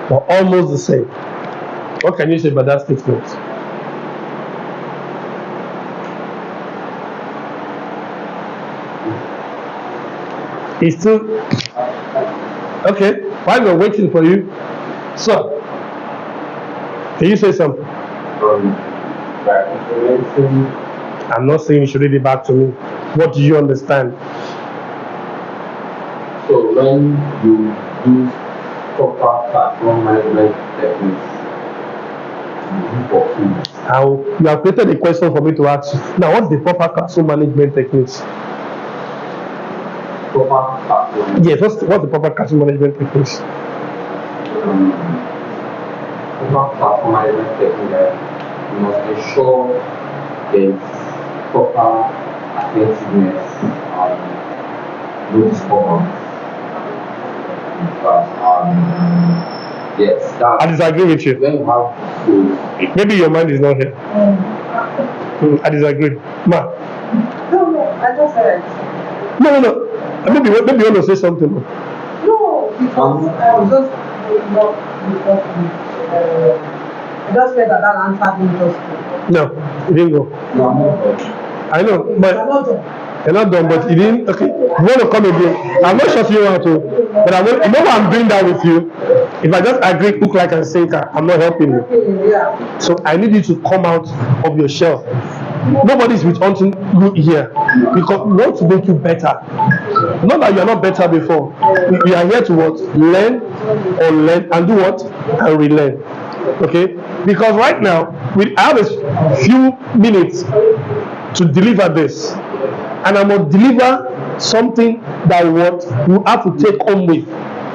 but almost the same. What can you say about that statement? It's still okay. While we're waiting for you, sir, can you say something? By implementing, I'm not saying you should read it back to me. What do you understand? so when you use proper platform management techniques for food. You have created a question for me to ask you. Now, what's the proper classroom management techniques? Proper classroom. Yes, what's the proper classroom management techniques? Proper classroom management technique. You must ensure there's proper attentiveness and no disturbance. Yes, I disagree with you. when you have schools, Maybe your mind is not here. I disagree. Ma. No, I just said. No. Maybe you want to say something. No, because I was just not I just said that answer didn't just go. No, you didn't go. I know, I'm but not done. you're not done. But you didn't. Okay, you want to come again? I'm not sure you want to, but I want. You know why I'm doing that with you? If I just agree, hook, like, and sinker, I'm not helping you. Yeah. So I need you to come out of your shell. Nobody's with hunting you here because we want to make you better. Not that you are not better before. We are here to what? Learn, unlearn, and do what? And relearn. Okay? Because right now, I have a few minutes to deliver this. And I'm going to deliver something that what you have to take home with.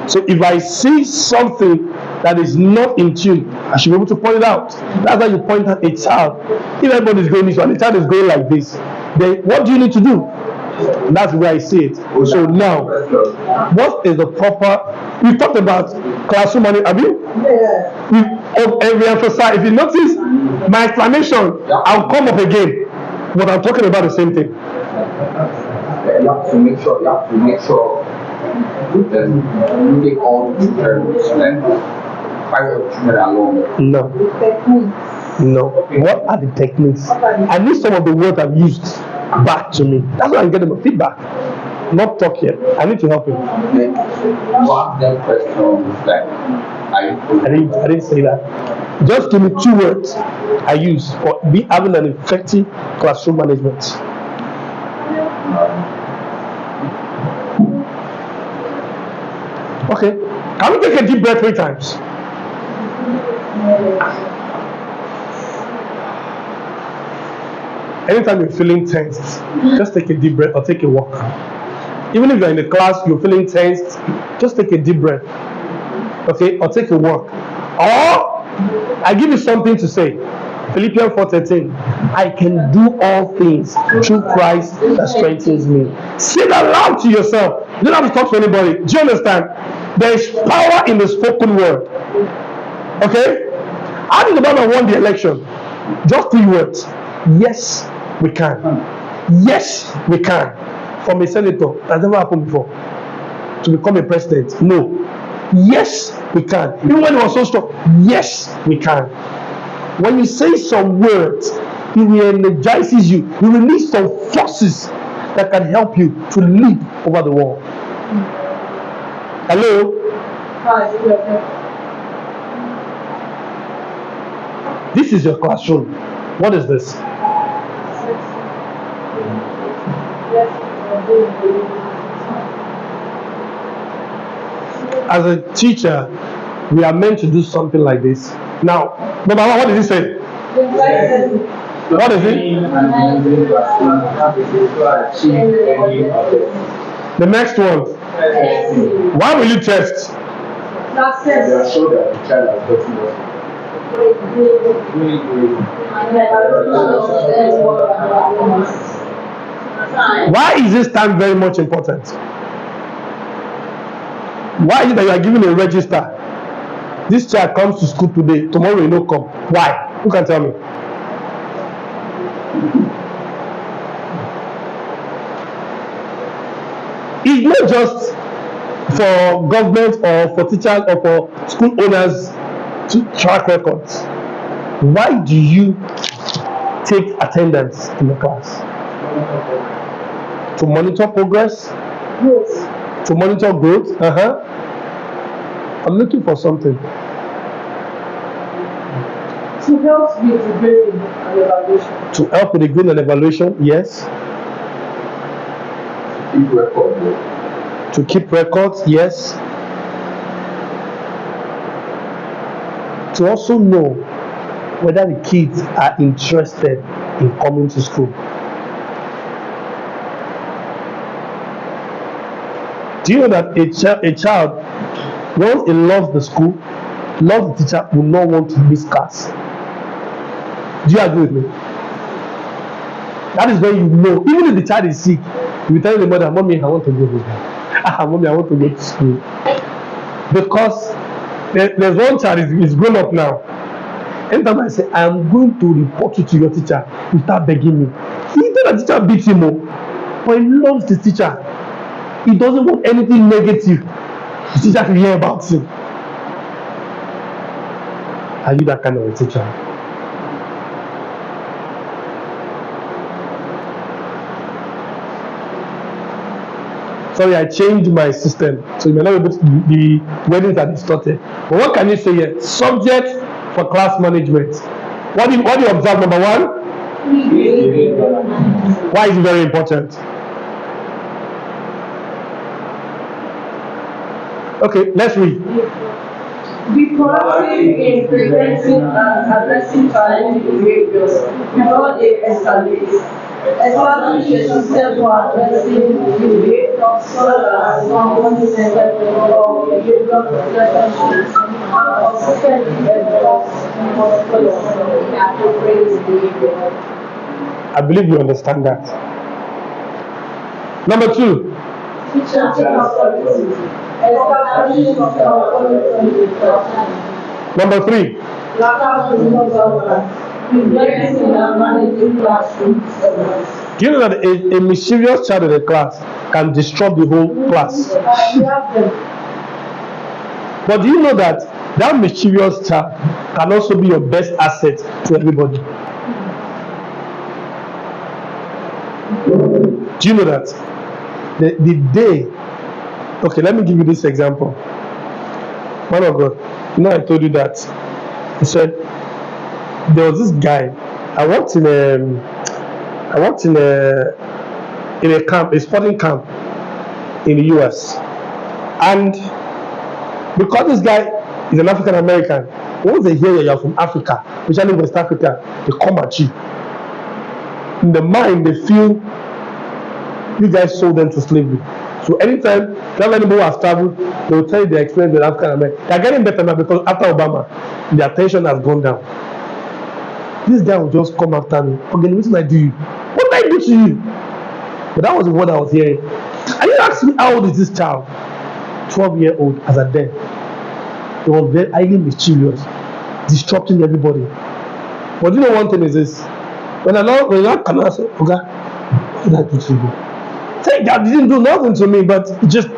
So if I see something that is not in tune, I should be able to point it out. That's why you point at a child. If everybody is going this way and the child is going like this, then what do you need to do? And that's where I see it. So now, what is the proper? We talked about classroom management. Have you? Yeah. We emphasize. If you notice my explanation, I'll come up again. But I'm talking about the same thing. you have to make sure you take all the children and carry all the children along. No. The techniques. No. What are the techniques? I need some of the words I've used back to me. That's why I'm getting my feedback. Not talk yet. I need to help him. Then you ask them questions like, are you I didn't say that. Just give me 2 words I use for having an effective classroom management. Okay. Can we take a deep breath 3 times? Anytime you're feeling tensed, just take a deep breath or take a walk. Even if you're in the class, you're feeling tensed, just take a deep breath. Okay? Or take a walk. Or I give you something to say. Philippians 4:13. I can do all things through Christ that strengthens me. Say that loud to yourself. You don't have to talk to anybody. Do you understand? There is power in the spoken word. Okay? How did the Bible won the election? Just 3 words. Yes, we can. Yes, we can. From a senator, that's never happened before. To become a president, no. Yes, we can. Even when it was so strong, yes, we can. When you say some words, it re-energizes you. You release some forces that can help you to leap over the wall. Hello? Hi, This is your classroom. What is this? As a teacher, we are meant to do something like this. Now, number 1, what did he say? What is it? The next one. Why will you test? Why is this time very much important? Why is it that you are given a register? This child comes to school today, tomorrow he no come. Why? Who can tell me? It's not just for government or for teachers or for school owners to track records. Why do you take attendance in the class? To monitor progress? Growth. To monitor growth? I'm looking for something. To help with the grading and evaluation. To help with the grading and evaluation, yes. keep record? To keep records, yes. To also know whether the kids are interested in coming to school. Do you know that a child, once he loves the school, loves the teacher, will not want to miss class? Do you agree with me? That is when you know, even if the child is sick, you tell the mother, "Mommy, I want to go to school." "Mommy, I want to go to school." Because there's one child is grown up now. Anytime I say, "I am going to report you to your teacher," he start begging me. He tell the teacher beat him, but he loves the teacher. He doesn't want anything negative the teacher to hear about him. Are you that kind of a teacher? Sorry, I changed my system, so you may not be able to, the weddings are distorted. But what can you say here? Subject for class management. What do you observe? Number one? Why is it very important? Okay, let's read. Be proactive in preventing and addressing challenging behaviors before they escalate. Establish a system for addressing behaviors such as non-consensual or behavioral relationships and consistently enforce inappropriate behavior. I believe you understand that. Number two. Teaching authority. Establishing authority. Number three. Do you know that a mischievous child in a class can disrupt the whole class? But do you know that that mischievous child can also be your best asset to everybody? Do you know that? The day, okay, let me give you this example. Man of God, you know, I told you that. He said, there was this guy. I worked in a camp, a sporting camp in the US, and because this guy is an African American, once they hear that you're from Africa, especially West Africa, they come at you. In the mind, they feel you guys sold them to slavery. So anytime anybody has traveled, they will tell you their experience with African American. They are getting better now because after Obama, their attention has gone down. This guy will just come after me. Okay, what did I do you? What did I do to you? But that was the word I was hearing. And you asked me, how old is this child? 12-year-old as a then. He was very highly mischievous, disrupting everybody. But you know one thing is this. When I come out, I say, okay, what did I do to you? Thank God, didn't do nothing to me, but just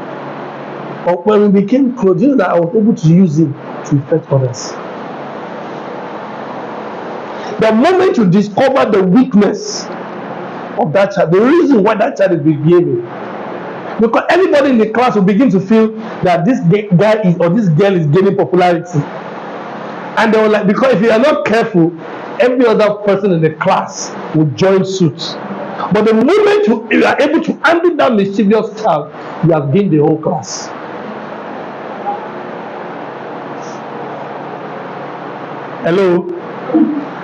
when we became close, you know that I was able to use him to affect others. The moment you discover the weakness of that child, the reason why that child is behaving, because everybody in the class will begin to feel that this guy is or this girl is gaining popularity, and they were like, because if you are not careful, every other person in the class will join suit. But the moment you are able to handle that mischievous child, you have gained the whole class. Hello?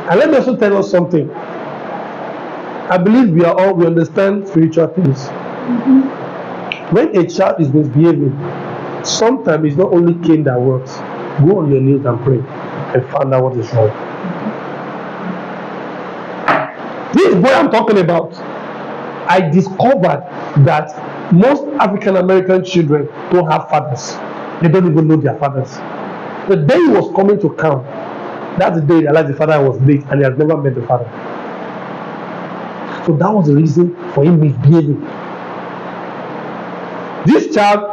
And let me also tell us something. I believe we understand spiritual things. When a child is misbehaving, sometimes it's not only cane that works. Go on your knees and pray and find out what is wrong. This boy I'm talking about, I discovered that most African American children don't have fathers. They don't even know their fathers. The day he was coming to camp, that's the day he realized the father was late and he has never met the father. So that was the reason for him misbehaving. This child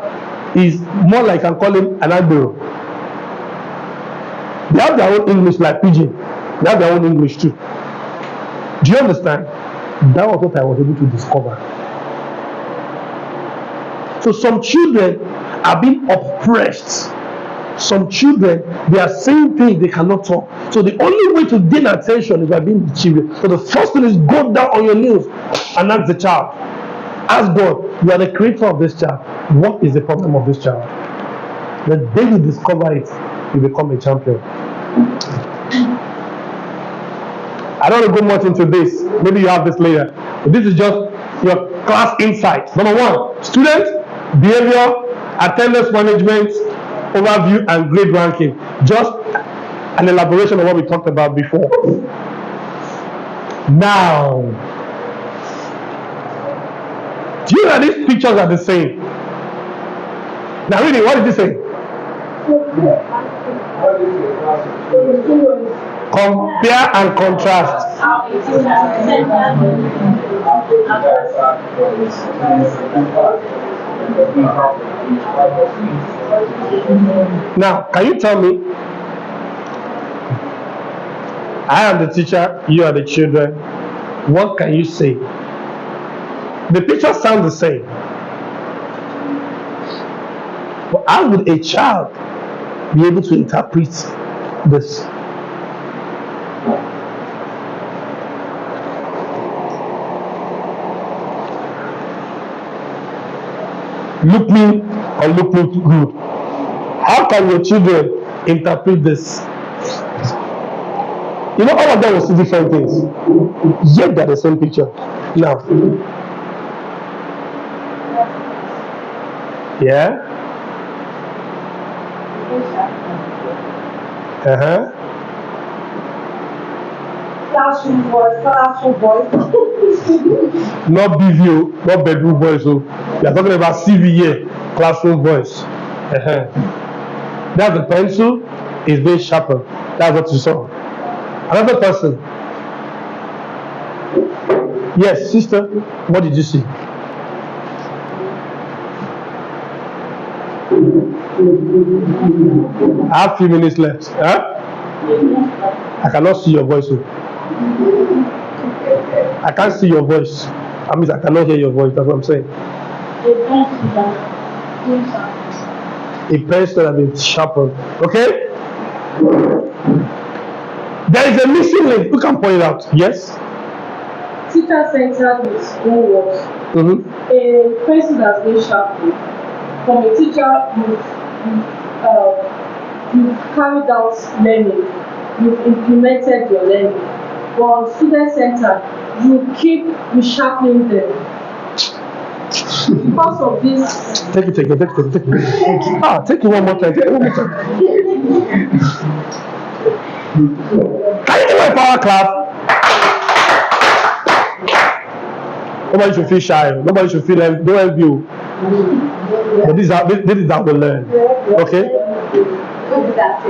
is more like, I can call him an Agbero. They have their own English like Pidgin. They have their own English too. Do you understand? That was what I was able to discover. So some children are being oppressed. Some children, they are saying things they cannot talk. So the only way to gain attention is by being mischievous. So the first thing is go down on your knees and ask the child. Ask God, you are the creator of this child. What is the problem of this child? The day you discover it, you become a champion. I don't want to go much into this. Maybe you have this later. But this is just your class insight. Number one, student behavior, attendance management, overview, and grade ranking. Just an elaboration of what we talked about before. Now, do you know that these pictures are the same? Now, really, what did he say? Compare and contrast. Now, can you tell me? I am the teacher, you are the children. What can you say? The pictures sound the same. But how would a child be able to interpret this? Look me or look me good. How can your children interpret this? You know, all of them will see different things. Yet they're the same picture. Now, yeah? Uh-huh. Classroom voice. Not BVO, not bedroom voice. So we are talking about CV here, classroom voice. Uh-huh. That's the pencil is being sharpened. That's what you saw. Another person. Yes, sister, what did you see? I have few minutes left. Huh? I cannot see your voice. I can't see your voice. That means I cannot hear your voice. That's what I'm saying. A pencil that has been sharpened. Okay? There is a missing link. Who can point it out? Yes? Teacher centered with own works. Mm-hmm. A pencil that's been sharpened. From a teacher, you've carried out learning. You've implemented your learning. But student centered, you keep resharpening them. Because of this. Take it. Take it. Take it one more time. Can you do a power clap? Nobody should feel shy. Nobody should feel don't envy you. But this is how we learn. Okay?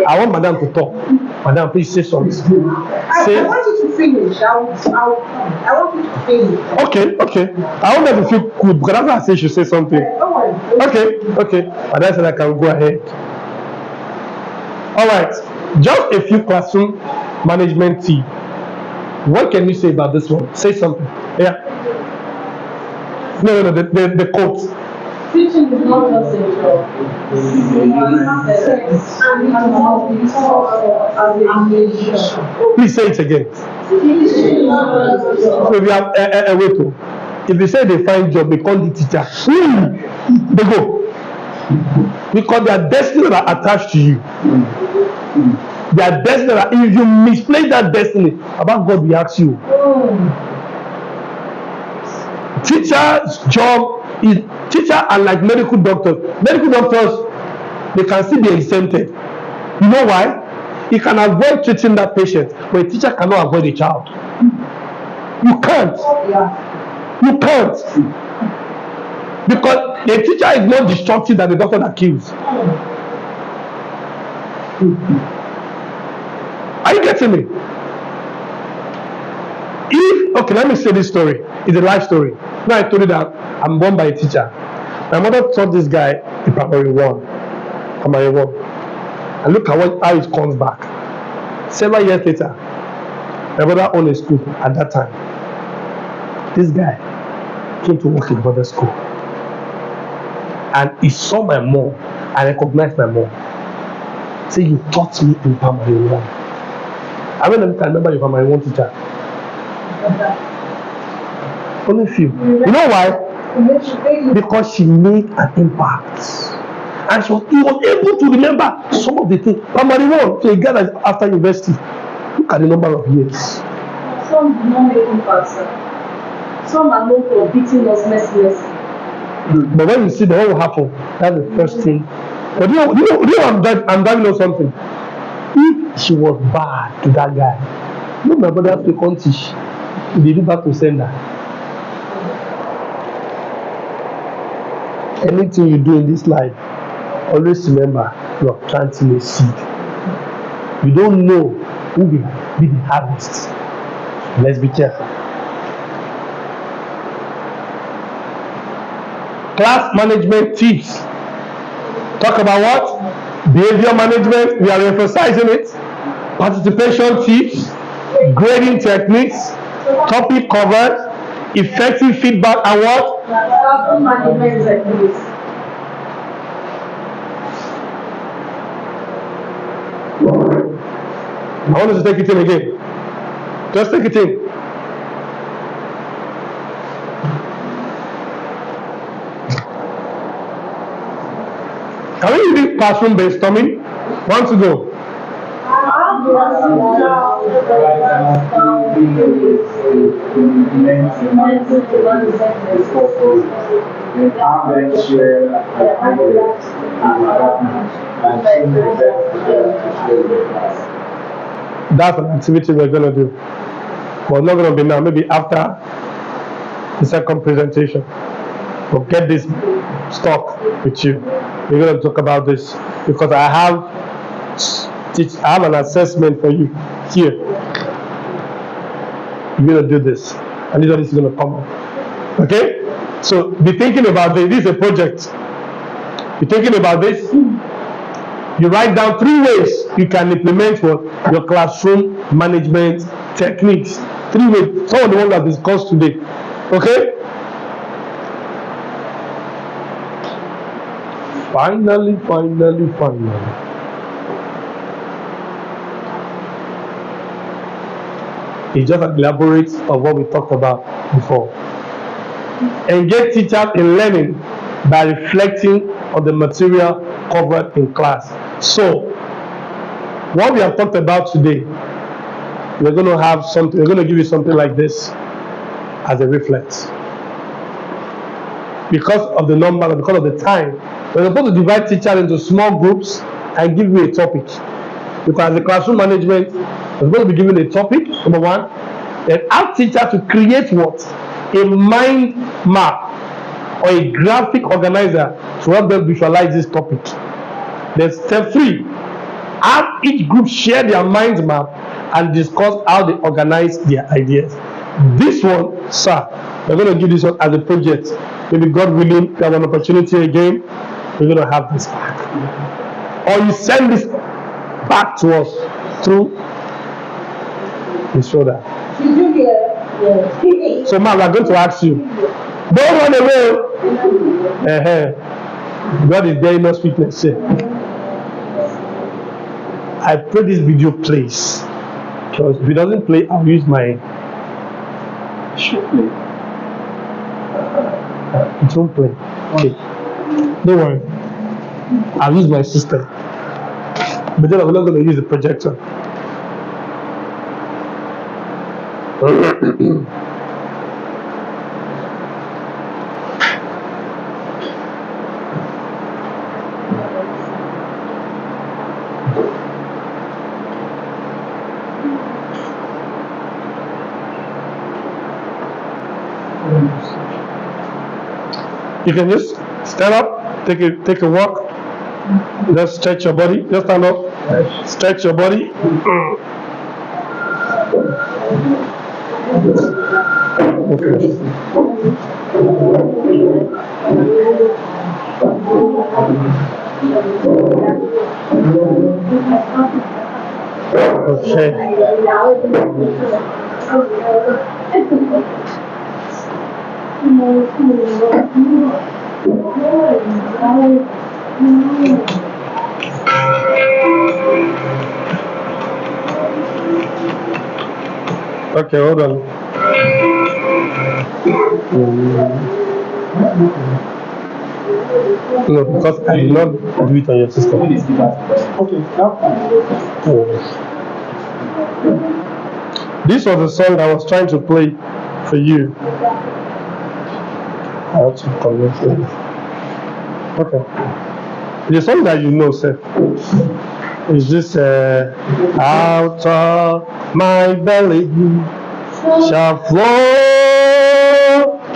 I want Madam to talk. Madam, please say something. I want you to finish. I want you to finish. Okay. I want her to feel good because that's why I say she say something. Okay. Madam said I can go ahead. All right. Just a few classroom management tips. What can you say about this one? Say something. Yeah. No, the quote. Teaching is not just a job. Please say it again. So we have a way to. If they say they find job, they call the teacher. They go. Because their destiny are attached to you. Their destiny, if you misplace that destiny, about God will ask you. Teacher's job is teacher and like medical doctors. Medical doctors, they can still be exempted. You know why? You can avoid treating that patient, but a teacher cannot avoid a child. You can't. You can't. Because a teacher is more destructive than the doctor that kills. Are you getting me? Okay, let me say this story. It's a life story. Now I told you that I'm born by a teacher. My mother taught this guy in primary one. And look at how it comes back. Several years later, my brother owned a school at that time. This guy came to work in the school. And he saw my mom and recognized my mom. Say, you taught me in primary one. I remember your primary one teacher. Only few. You know why? Because she made an impact. And he was able to remember some of the things. Primary one, so a guy that's after university. Look at the number of years. some do not make impact, sir. Some are known for beating us mercilessly. But when you see the what will happen, that's the first thing. But I'm telling you something. If she was bad to that guy, no, my brother has to come teach. They do back to sender. Anything you do in this life, always remember you are planting a seed. You don't know who will be the harvest. Let's be careful. Class management tips. Talk about what? Behavior management. We are emphasizing it. Participation tips, grading techniques, topic covers, effective feedback, and what? Classroom management techniques. I want us to take it in again. Just take it in. Can we do classroom brainstorming? Want to go? That's an activity we're going to do. But not going to be now, maybe after the second presentation. We'll get this stuff with you. We're going to talk about this because I have an assessment for you here. You're going to do this, and this is going to come up. Okay? So be thinking about this. This is a project. Be thinking about this. You write down 3 ways you can implement what your classroom management techniques. 3 ways. Some of the ones that discussed today. Okay? Finally. It just elaborates on what we talked about before. Engage teachers in learning by reflecting on the material covered in class. So, what we have talked about today, we're going to have something. We're going to give you something like this as a reflex. Because of the number, because of the time, we're supposed to divide teachers into small groups and give you a topic. Because the classroom management, we're supposed to be given a topic, number 1, then ask teachers to create what? A mind map or a graphic organizer to help them visualize this topic. Then step 3, have each group share their mind map and discuss how they organize their ideas. This one, sir, we're going to give this one as a project. Maybe God willing, we have an opportunity again, we're going to have this back. Or you send this back to us through the shoulder. Did you hear? Yes. So, ma'am, we're going to ask you. Don't run away. God is there in us fitness. I pray this video plays. Because if it doesn't play, I'll use my. It should play. It won't play. Okay. Don't worry. I'll use my system. But then I'm not going to use the projector. You can just stand up, take a walk, just stretch your body, just stand up, stretch your body. Okay. Okay, hold on. No, because I did not do it on your system. Okay, now. This was the song I was trying to play for you. I have to connect it. Okay. The song that you know, sir, is this out of my belly shall flow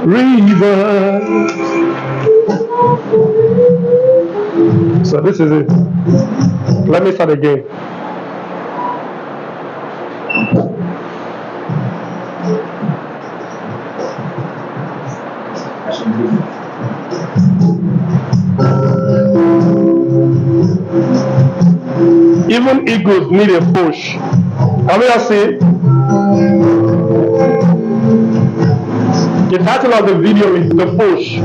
rivers. So this is it. Let me start again. Even eagles need a push. Can we all see? The title of the video is The Push.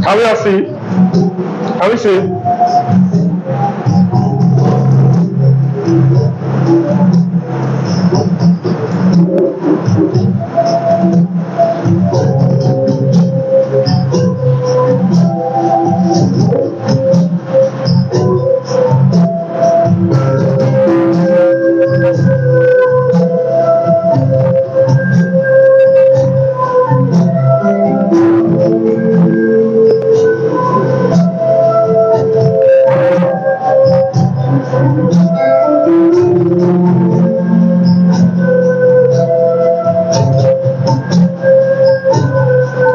Can we all see? Can we see?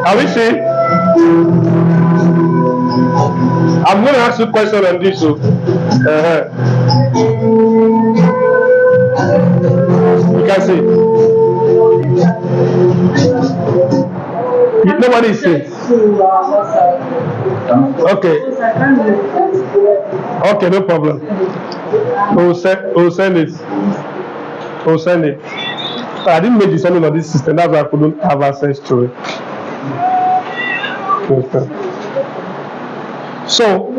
Can we see? I'm going to ask you a question on this. So, you can see. Nobody is saying. Okay. Okay, no problem. We'll send it. We'll send it. I didn't make the sending on this system. That's why I couldn't have access to it. Okay. So,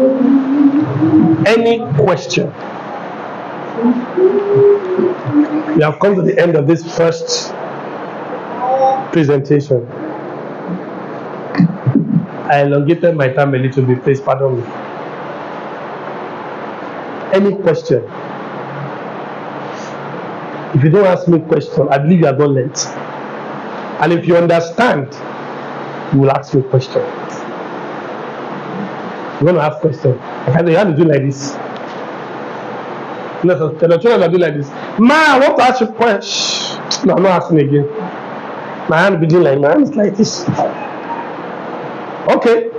any question? We have come to the end of this first presentation. I elongated my time a little bit, please pardon me. Any question? If you don't ask me a question, I believe you are not late. And if you understand, you will ask me a question. You want to ask a question? I can't, you have to do like this. No, the children do like this. Ma, I want to ask you a question. No, I'm not asking again. My hand be doing like my hand is like this. Okay,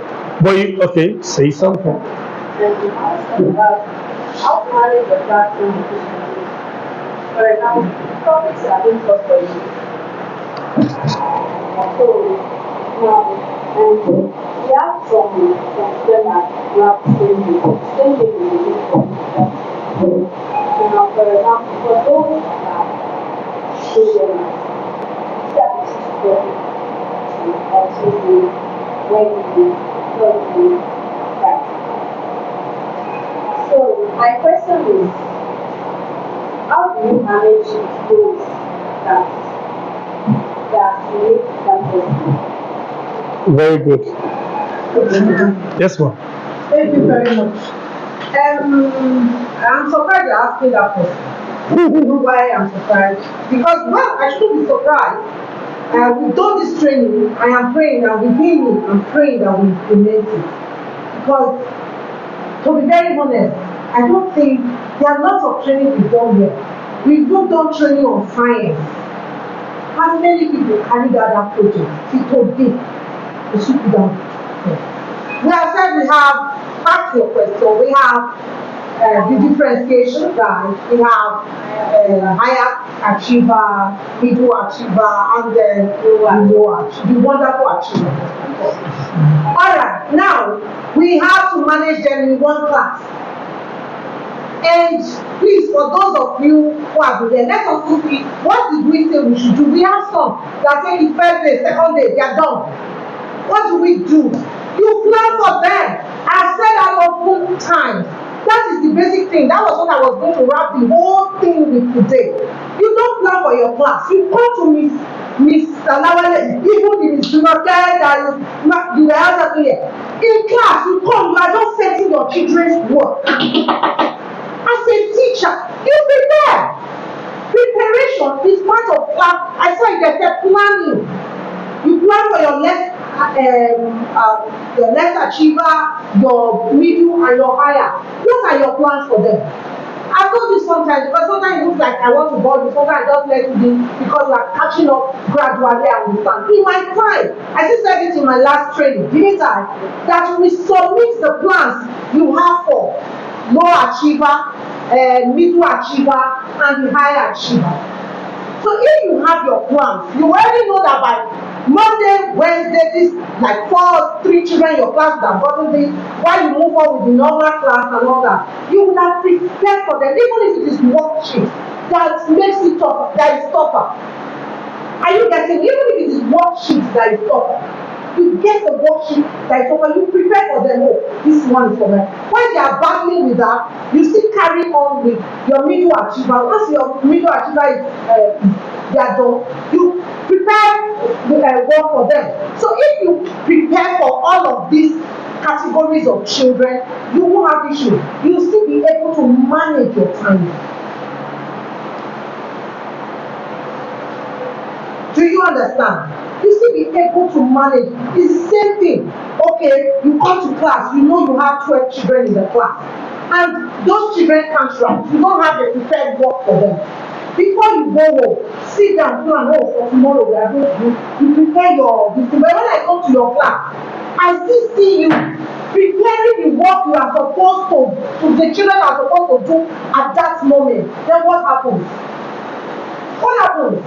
but you, okay, say something. How to manage the classroom efficiently? For example, topics are being taught for you. So, we have some students who have same thing in the for example, for those that are children, that is children, when you right. So my question is, how do you manage those that create that person? Very good. Yes, ma'am. Thank you very much. I'm surprised you're asking that question. You know why I'm surprised? Because, well, I shouldn't be surprised. We've done this training. I am praying that within me, I'm praying that we implement it. Because, to be very honest, I don't think there are lots of training we've done here. We've not done training on science. How many people carried out that project? Till today, we should be done. We have said we have, back to your question, we have the differentiation guide, we have higher achiever, middle achiever, and then low achiever, the wonderful achiever. Alright, now we have to manage them in one class. And please, for those of you who have been there, let us see what did we say we should do. We have some that take the first day, second day, they are done. What do we do? You plan for them. I said I will open time. That is the basic thing. That was what I was going to wrap the whole thing with today. You don't plan for your class. You come to Miss Alawale, even the Miss Jumoke that you were out here. In class, you come, you are just setting your children's work. As a teacher, you prepare. Preparation is part of class. I saw it as a planning. You plan for your next achiever, your middle, and your higher. What are your plans for them? I've done this sometimes because sometimes it looks like I want to bore you, sometimes I just let you be because you are catching up gradually and understand. In my time, I still said it in my last training, didn't I? That we submit the plans you have for low achiever, middle achiever, and the higher achiever. So if you have your plans, you already know that by Monday, Wednesday, this like 3 children in your class that have gotten this, while you move on with the normal class and all that, you would have prepared for them, even if it is worksheet that makes it tougher, that is tougher. Are you getting? Even if it is worksheet that is tougher, you get the worksheet that is tougher, you prepare for them. Oh, this one is for them. When they are battling with that, you still carry on with your middle achiever. Once your middle achiever is they are done, you prepare work for them. So if you prepare for all of these categories of children, you won't have issues. You'll still be able to manage your time. Do you understand? You still be able to manage. It's the same thing. Okay, you come to class, you know you have 12 children in the class, and those children can't write. You don't have a prepared work for them. Before you go home, sit down, plan, oh, for tomorrow we are going to do. You prepare your this. But when I come to your class, I still see you preparing the work you are supposed to the children are supposed to do at that moment. Then what happens? What happens?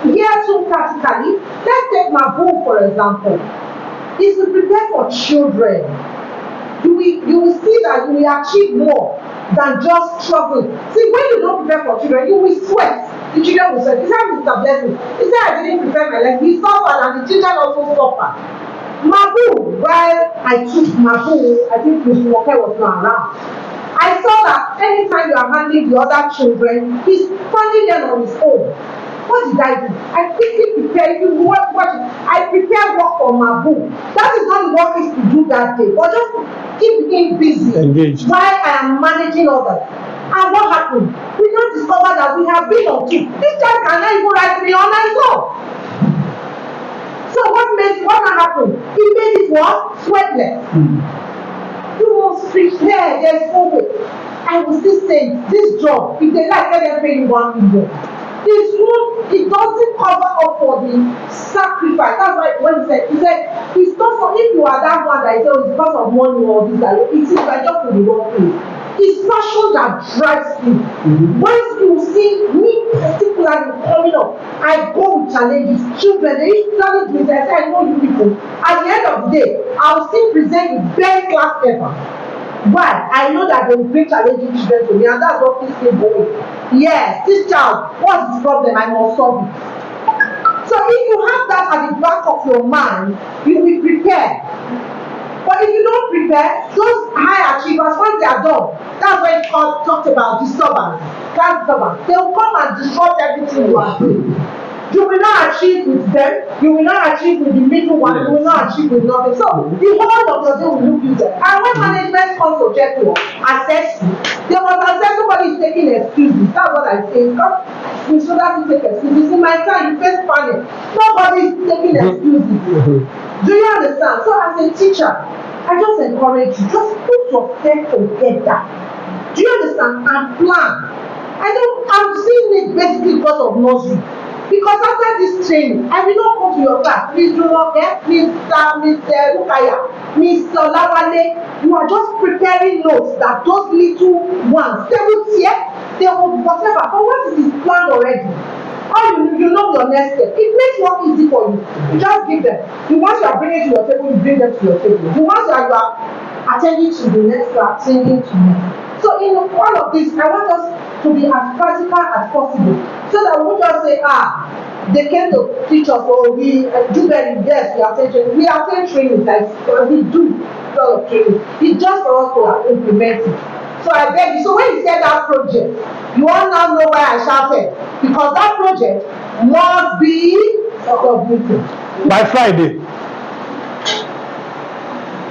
Here too practically, let's take my book for example. Is to prepare for children. You will see that you will achieve more than just struggling. See, when you don't prepare for children, you will sweat. The children will sweat. Is that Mr. Blessing? He said I didn't prepare my life. He suffered and the children also suffered. Mabu, while I took Mabu, I think Mr. Walker was not around. I saw that anytime you are handling the other children, he's standing there on his own. What did I do? I quickly prepared. If you watch it, I prepared work for Mabu. That is not the work is to do that day, but just keep him busy. Engaged. While I am managing others. And what happened? We now discover that we have been on two. This child cannot even write me on his own. So what happened? He made it what? Sweatless. You must prepare. There's no way. I will still say this job, if they like, let them pay you 1 million. It doesn't cover up for the sacrifice. That's why when he said it's not for if you are that one that is it's because of money or this, it is like just to the wrong place. It's passion that drives you. Once you see me particularly coming up, I go with challenges. Children, they used to challenge me. I say, I know you people. At the end of the day, I'll still present the best class ever. Why? I know that they will bring challenging children to me, and that's what keeps me going. Yes, this child, what's his problem? I must solve it. So if you have that at the back of your mind, you will prepare. But if you don't prepare, those high achievers, once they are done, that's when it's talked about disturbance, class disturbance. They will come and disrupt everything you are doing. You will not achieve with them, you will not achieve with the middle one, you will not achieve with nothing. So the whole of your day will look useless. And when management comes to check you, assess you, they must assess somebody is taking excuses. That's what I say. We should have to take excuses. In my time, you face panic. Nobody is taking excuses. Do you understand? So as a teacher, I just encourage you, just put yourself together. Do you understand? And plan. I'm seeing it basically because of nursery. Because after this training, I will not come to your class. Please do not get Mr. Rukaya, Mr. Lawale. You are just preparing notes that those little ones, they will see it, they will whatever. But what is planned already? How you know your next step? It makes work easy for you. You just give them. The ones you are bringing to your table, you bring them to your table. The ones that you are attending to the next, you are attending to me. So in all of this, I want us to be as practical as possible. So that we won't just say, they came to teach us, or we do very yes, we attend training. We attend training, like we do a lot of training. It's just for us to implement it. So I beg you, so when you said that project, you all now know why I shouted. Because that project must be submitted. By Friday.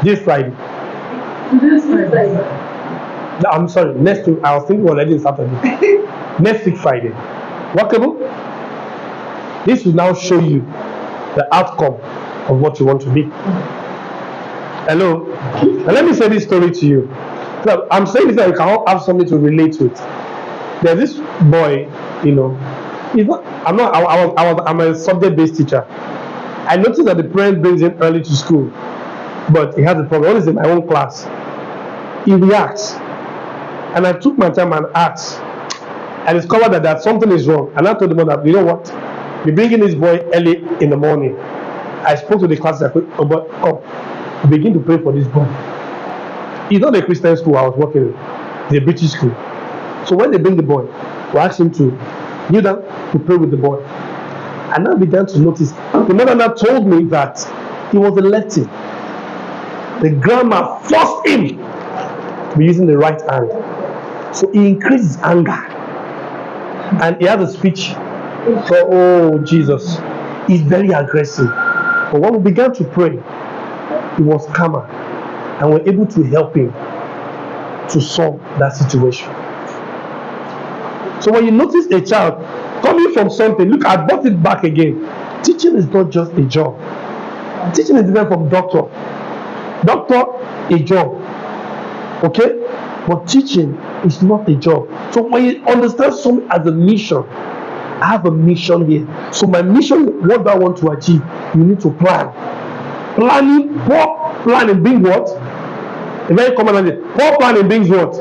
This Friday. No, I'm sorry, next week. I was thinking already Saturday. Next week Friday. Workable? This will now show you the outcome of what you want to be. Hello? Now let me say this story to you. So I'm saying this that you can all have something to relate with. There's this boy, you know, I'm a subject-based teacher. I noticed that the parent brings him early to school, but he has a problem. What is in my own class? He reacts. And I took my time and asked. I discovered that something is wrong. And I told the mother, you know what? We're bringing this boy early in the morning. I spoke to the class. I said, begin to pray for this boy. It's not a Christian school I was working in. It's a British school. So when they bring the boy, we asked him to kneel down to pray with the boy. And I began to notice. The mother now told me that he was a lefty. The grandma forced him to be using the right hand. So he increased his anger. And he had a speech. So, oh Jesus, he's very aggressive. But when we began to pray, he was calmer. And we're able to help him to solve that situation. So when you notice a child coming from something, look, I brought it back again. Teaching is not just a job. Teaching is different from doctor. Doctor, a job. Okay? But teaching is not a job. So when you understand something as a mission, I have a mission here. So my mission, what do I want to achieve? You need to plan. Poor planning brings what? A very common idea. Poor planning brings what?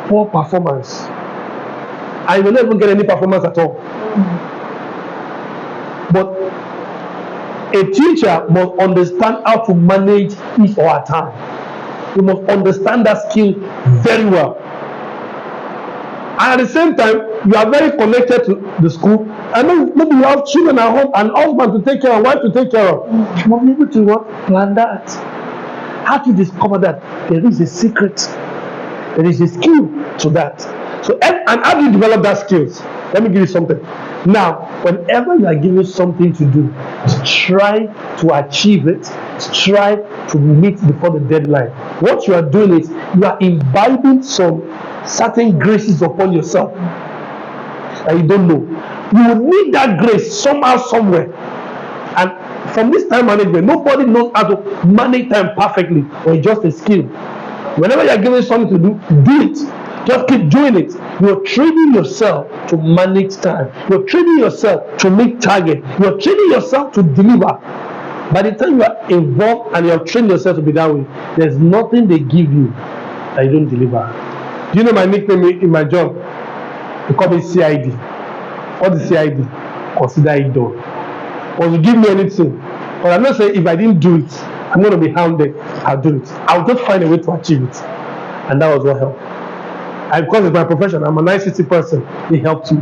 Poor performance. I will not even get any performance at all. But a teacher must understand how to manage his or her time. You must understand that skill very well. And at the same time, you are very connected to the school. And maybe you have children at home and husband to take care of, wife to take care of. You must be able to plan that. How to discover that there is a secret, there is a skill to that. So, and how do you develop that skills? Let me give you something. Now, whenever you are given something to do, try to achieve it, strive to meet before the deadline. What you are doing is you are imbibing some certain graces upon yourself that you don't know. You will need that grace somehow, somewhere. And from this time management, nobody knows how to manage time perfectly, or it's just a skill. Whenever you are given something to do, do it. Just keep doing it. You're training yourself to manage time. You're training yourself to meet target. You're training yourself to deliver. By the time you are involved and you're training yourself to be that way, there's nothing they give you that you don't deliver. Do you know my nickname in my job? They call me CID. What is CID? Consider it done. Or you give me anything. But I'm not saying if I didn't do it, I'm going to be hounded. I'll do it. I'll just find a way to achieve it. And that was what helped. And because it's my profession, I'm an ICT person. It helped me.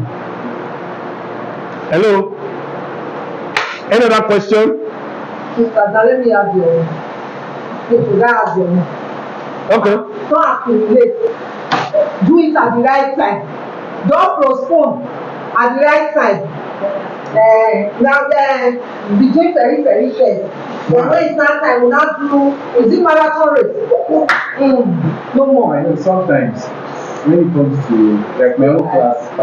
Hello? Any other question? Sister, let me have your Okay. Don't accumulate. Do it at the right time. Don't postpone at the right time. Now be doing very fast. But when it's not time, we not do. Is it marathon race? No more. I know sometimes when it comes to like my own class.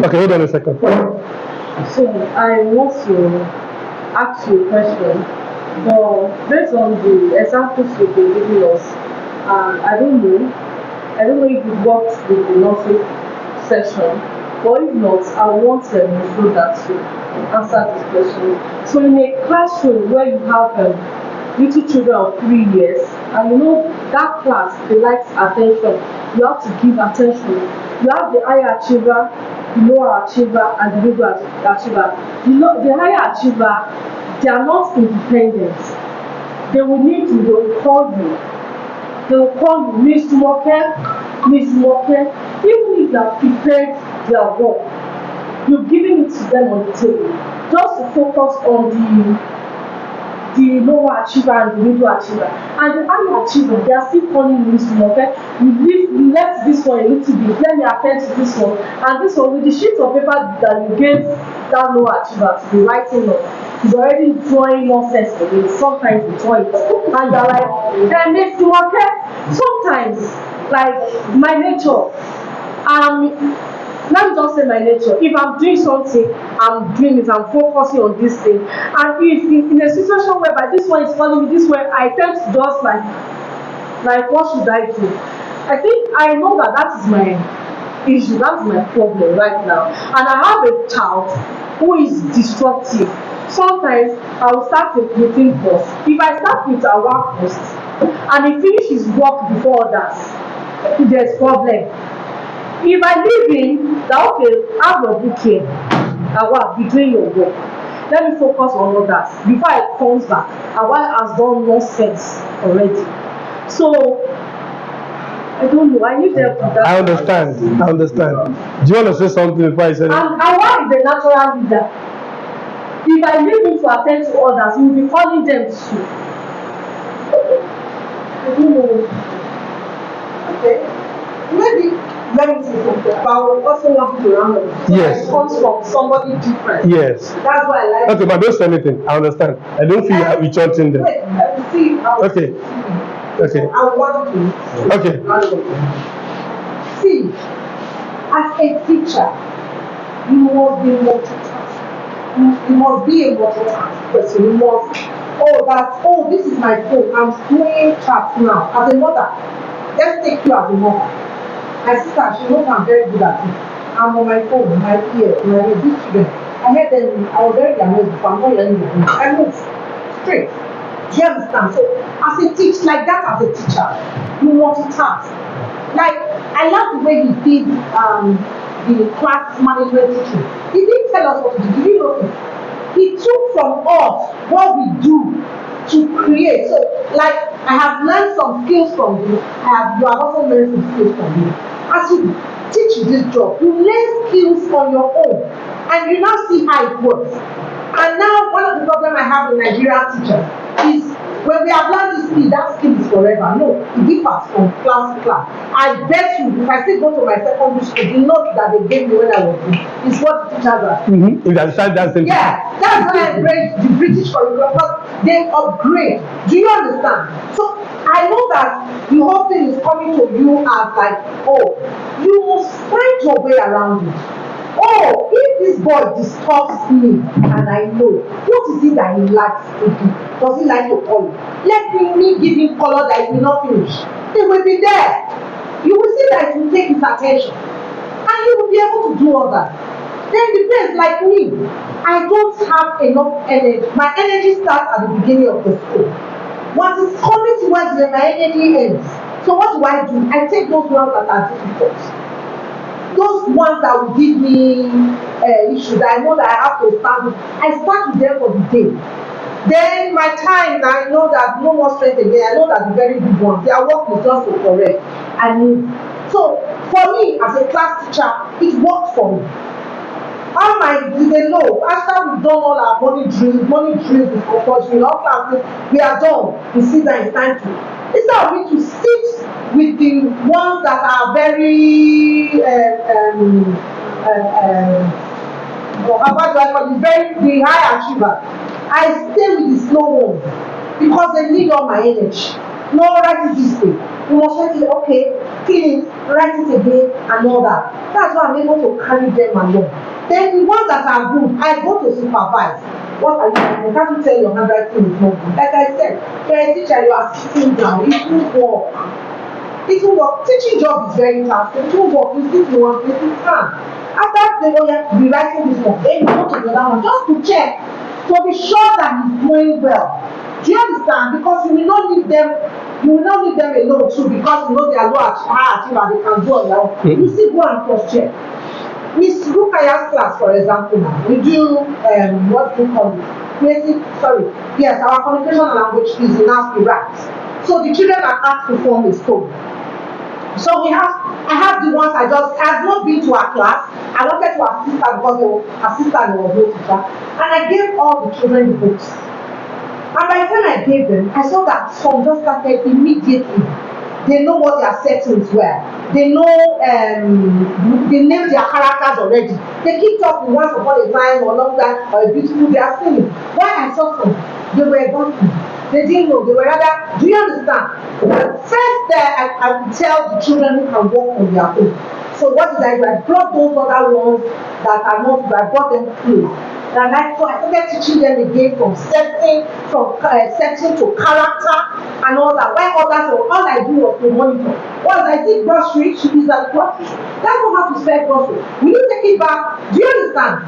Okay, hold on a second. So I want to ask you a question. But based on the examples you've been giving us, I don't know if you worked with the nursery session, but if not, I want to know that to answer this question. So in a classroom where you have little children of 3 years, and you know that class, they like attention, you have to give attention. You have the high achiever, the lower achiever, and the middle achiever. You know, the higher achiever, they are not independent. They will need you, they will call you. They will call you, Miss Walker. Even if they have prepared their work, you've given it to them on the table, just to focus on the lower achiever and the middle achiever. And the high achiever, they are still calling this one, okay? You left this one a little bit, let me attend to this one. And this one, with the sheet of paper that you gave that lower achiever to be writing on, he's already drawing nonsense for it. Sometimes you draw it. And you're like, and it's okay? Sometimes, like, my nature, let me just say my nature. If I'm doing something, I'm doing it, I'm focusing on this thing. And if in a situation whereby this one is calling me this way, I tend to just like what should I do? I think I know that is my issue, that's my problem right now. And I have a child who is destructive. Sometimes I will start with him first. If I start with our work first and he finishes work before others, there's problem. If I leave him, that okay, have your book here. I will be doing your work. Let me focus on others. Before I comes back, Awa has done nonsense already. So I don't know. I need help with that. I understand. Do you want to say something before I say that? And Awa is a natural leader. If I leave him to attend to others, he will be calling them too. I don't know. Okay. Maybe let me say something, but I would also want you to round up. Yes. It comes from somebody different. Yes. That's why I like. Okay, but don't say anything. I understand. I don't feel you we church in there. Wait, let me see how. Okay. Okay. I want you to. Okay. See, as a teacher, you must be multitask. You must be a multitask person. You must. This is my phone. I'm doing chat now. As a mother, let's take you as a mother. My sister, she knows I'm very good at it. I'm on my phone, my ear, my big children. I heard them, I was very amazed before. I'm not learning them. I move straight. Do you understand? So, as a teacher, like that as a teacher, you multitask. Like, I love the way he did the class management teaching. He didn't tell us what to do. Did you know it? He took from us what we do to create. So, like, I have learned some skills from you. You have also learned some skills from me. As you teach this job, you learn skills on your own, and you now see how it works. And now, one of the problems I have with Nigerian teachers is when we have learned this skill, that skill is forever. No, it differs from class to class. I bet you, if I still go to my secondary school, the note that they gave me when I was in is what the teachers are. Mm-hmm. That's yeah, that's why I praise the British curriculum, because they upgrade. Do you understand? So I know that the whole thing is coming to you as like, oh, you must find your way around it. Oh, if this boy disturbs me and I know, what is it that he likes to do? Does he like to color? Let me give him color that he will not finish. He will be there. You will see that it will take his attention. And he will be able to do all that. Then the parents like me, I don't have enough energy. My energy starts at the beginning of the school. Once it's coming towards when my energy ends. So what do? I take those ones that are difficult. Those ones that will give me issues that I know that I have to start with. I start with them for the day. Then my time, I know that no more strength again. I know that the very good ones, their work is just to correct and move. So for me, as a class teacher, it worked for me. They know after we've done all our money drills is compulsory in all classes, we are done. We sit down, it's time to. Instead of me to sit with the ones that are very the high achiever, I stay with the slow ones because they need all my energy. No, write it this way. You must write it, okay, feel it, write it again, and all that. That's why I'm able to carry them along. Then the ones that are good, I go to supervise. What are you doing? Can't you tell your handwriting is not good? Like I said, you're a teacher, you are sitting down, it will work. It will work. Teaching job is very tough. It will work. You sit in one place, you can. After they will be writing this one, then you go to the other one just to check, to be sure that he's doing well. Do you understand? Because you will not leave them alone too, because you know they are high achiever, they can do all their own. You still go and cross check. Miss Rukaya's class, for example, now we do what we call it? Yes, our communication and language is in ASCII. So the children are asked to form a stone. So I have the ones I have not been to her class. I wanted to assist her because her sister was no teacher. And I gave all the children the books. And by the time I gave them, I saw that some just started immediately. They know what their settings were. They know, they named their characters already. They keep talking once upon a time or long time or a beautiful they are singing. Why I saw some, they were gone. They didn't know. They were rather, do you understand? First I could tell the children who can walk on their own. So what did I do? I brought those other ones that are not, I brought them through. And I started teaching them again from setting to character and all that. Why others, all I do was to monitor. Once I see grocery, she is at grocery. That's not how to spell grocery. Will you take it back? Do you understand?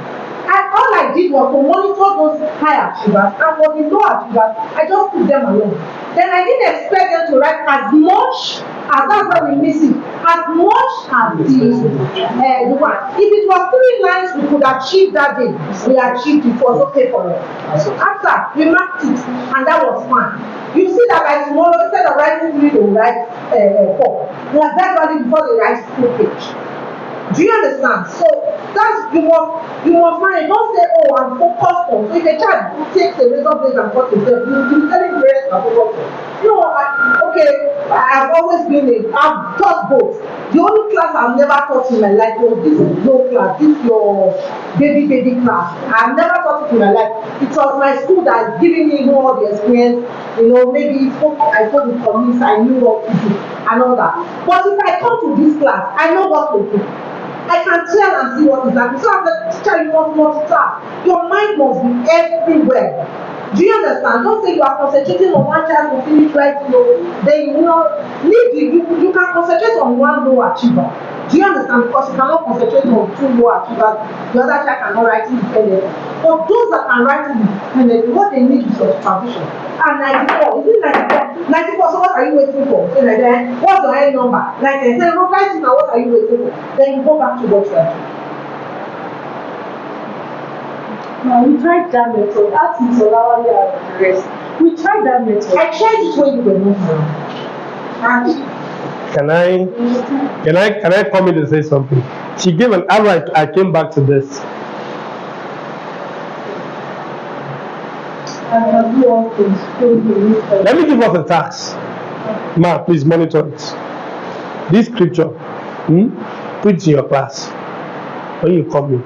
And all I did was to monitor those high achievers, and for the low achievers, I just put them alone. Then I didn't expect them to write as much as that's why we miss it. As much as the one. If it was 3 lines we could achieve that day, we achieved it, was okay for us. After we marked it, and that was fine. You see that by tomorrow, instead of writing 3, they will write 4. We are gradually before they write 2 page. Do you understand? So that's you must find. Don't say, oh, I'm focused on. So if a child takes a razor blade and cuts himself, you'll be telling parents I'm focused on. No, I've always I've taught both. The only class I've never taught in my life was this low class, this your baby class. I've never taught it in my life. It was my school that is giving me all the experience. Maybe I told the police, I knew what to do and all that. But if I come to this class, I know what to do. I can tell and see what is happening. So as a teacher, you must multitask. Your mind must be everywhere. Do you understand? Don't say you are concentrating on one child to finish writing. Then you can concentrate on one low achiever. Do you understand? Because you cannot concentrate on 2 low achievers. The other child cannot write independently. But those that can write independently, what they need is your supervision. And 94, is it 94? 94, so what are you waiting for? Say like that, what's your end number? Like I said, what are you waiting for? Then you go back to what you are doing. Now, we tried that method. Ask it to allow you the rest. We tried that method. I tried it when you were not around. Can I come in to say something? She gave an outright. I came back to this. Let me give us a task. Ma, please monitor it. This scripture, put it in your class. When you come in,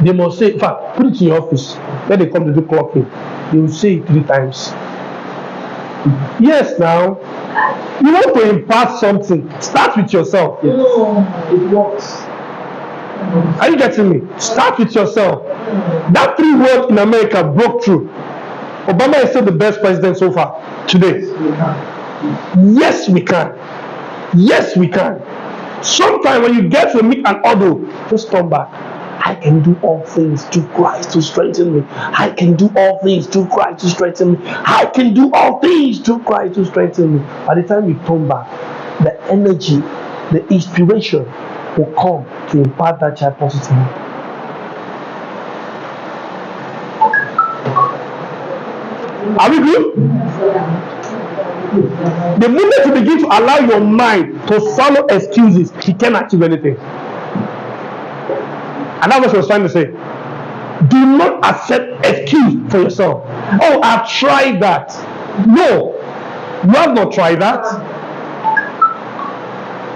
they must say, in fact, put it in your office. When they come to do clocking, they will say it 3 times. Yes, now, you want to impart something, start with yourself. Yes. It works. Are you getting me? Start with yourself. That 3 words in America broke through. Obama is still the best president so far today. Yes, we can. Yes, we can. Sometimes when you get to meet an odor, just turn back. I can do all things through Christ to strengthen me. I can do all things through Christ to strengthen me. I can do all things through Christ to strengthen me. By the time you turn back, the energy, the inspiration will come to impart that child positively. Are we good? The moment you begin to allow your mind to swallow excuses, you can't achieve anything. And that's what she was trying to say. Do not accept excuse for yourself. Oh, I've tried that. No, you have not tried that.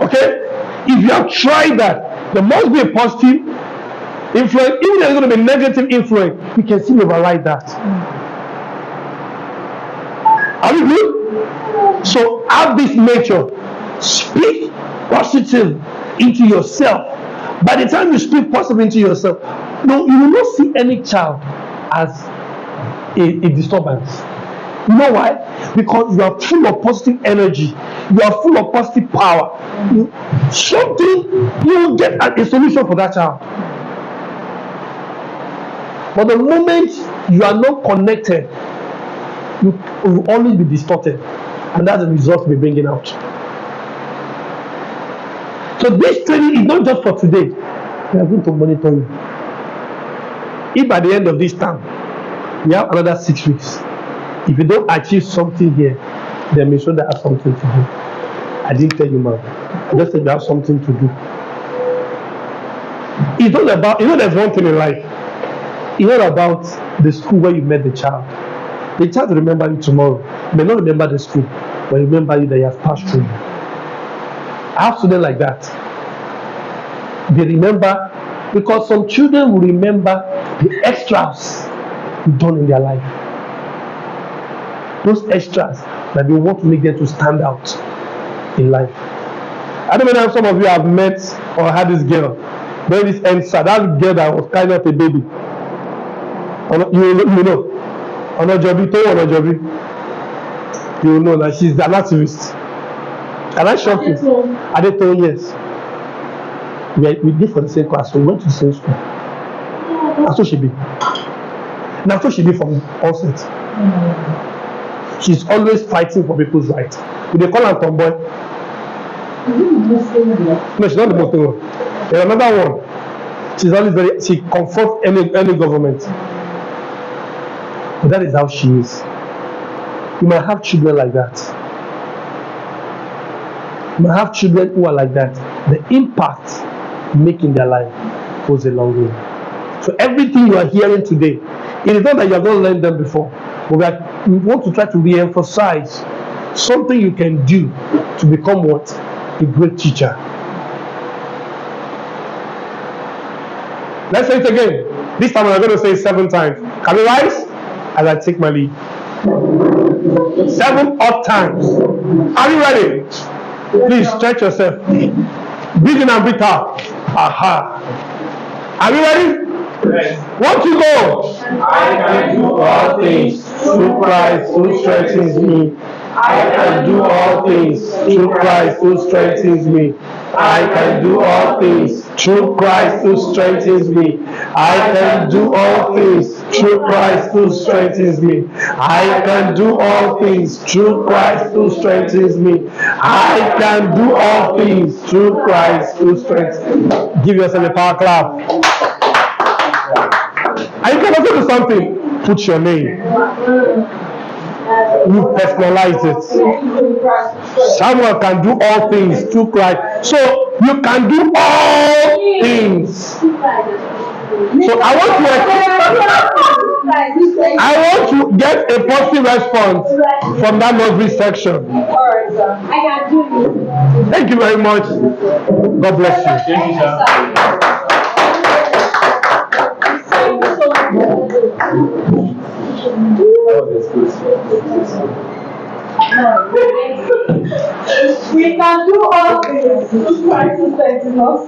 Okay? If you have tried that, there must be a positive influence. If there's going to be negative influence, you can still override that. Are we good? So have this nature. Speak positive into yourself. By the time you speak positive into yourself, no, you will not see any child as a disturbance. You know why? Because you are full of positive energy. You are full of positive power. You will get a solution for that child. But the moment you are not connected, you will always be distorted. And that's the result we're bringing out. So this training is not just for today. We are going to monitor you. If by the end of this term, we have another 6 weeks, if you don't achieve something here, then make sure they have something to do. I didn't tell you, man. I just said you have something to do. It's not about, there's one thing in life. It's not about the school where you met the child. The child will remember you tomorrow. May not remember the school, but remember you that you have passed through. I have students like that. They remember, because some children will remember the extras you've done in their life. Those extras that they want to make them to stand out in life. I don't know if some of you have met or had this girl. When this ends, that girl that was kind of a baby. You know. Onojobi, you know that she's an activist. Can I shock you? I didn't tell you, yes. We did for the same class, so we went to the same school. That's what she be. That's what she be from onset. She's always fighting for people's rights. They call her tomboy. No, she's not the Muslim one. There's another one. She's always she confronts any government. But that is how she is. You might have children like that. You might have children who are like that. The impact you make in their life goes a long way. So everything you are hearing today, it is not that you have not learned them before, but we want to try to re-emphasize something you can do to become what? A great teacher. Let's say it again. This time I'm going to say it 7 times. Can we rise? As I take my lead. 7 odd times. Are you ready? Please stretch yourself. Breathe in and breathe out. Aha. Are you ready? Yes. 1, 2, go. I can do all things through Christ who strengthens me. I can do all things through Christ who strengthens me. I can do all things through Christ who strengthens me. I can do all things through Christ who strengthens me. I can do all things through Christ who strengthens me. I can do all things through Christ who strengthens me. Give yourself a power clap. And you can also do something. Put your name. You personalize it. Someone can do all things through Christ. So you can do all things. So I want to get a positive response from that nursery section. Thank you very much. God bless you. We can do all things through Christ who strengthens us.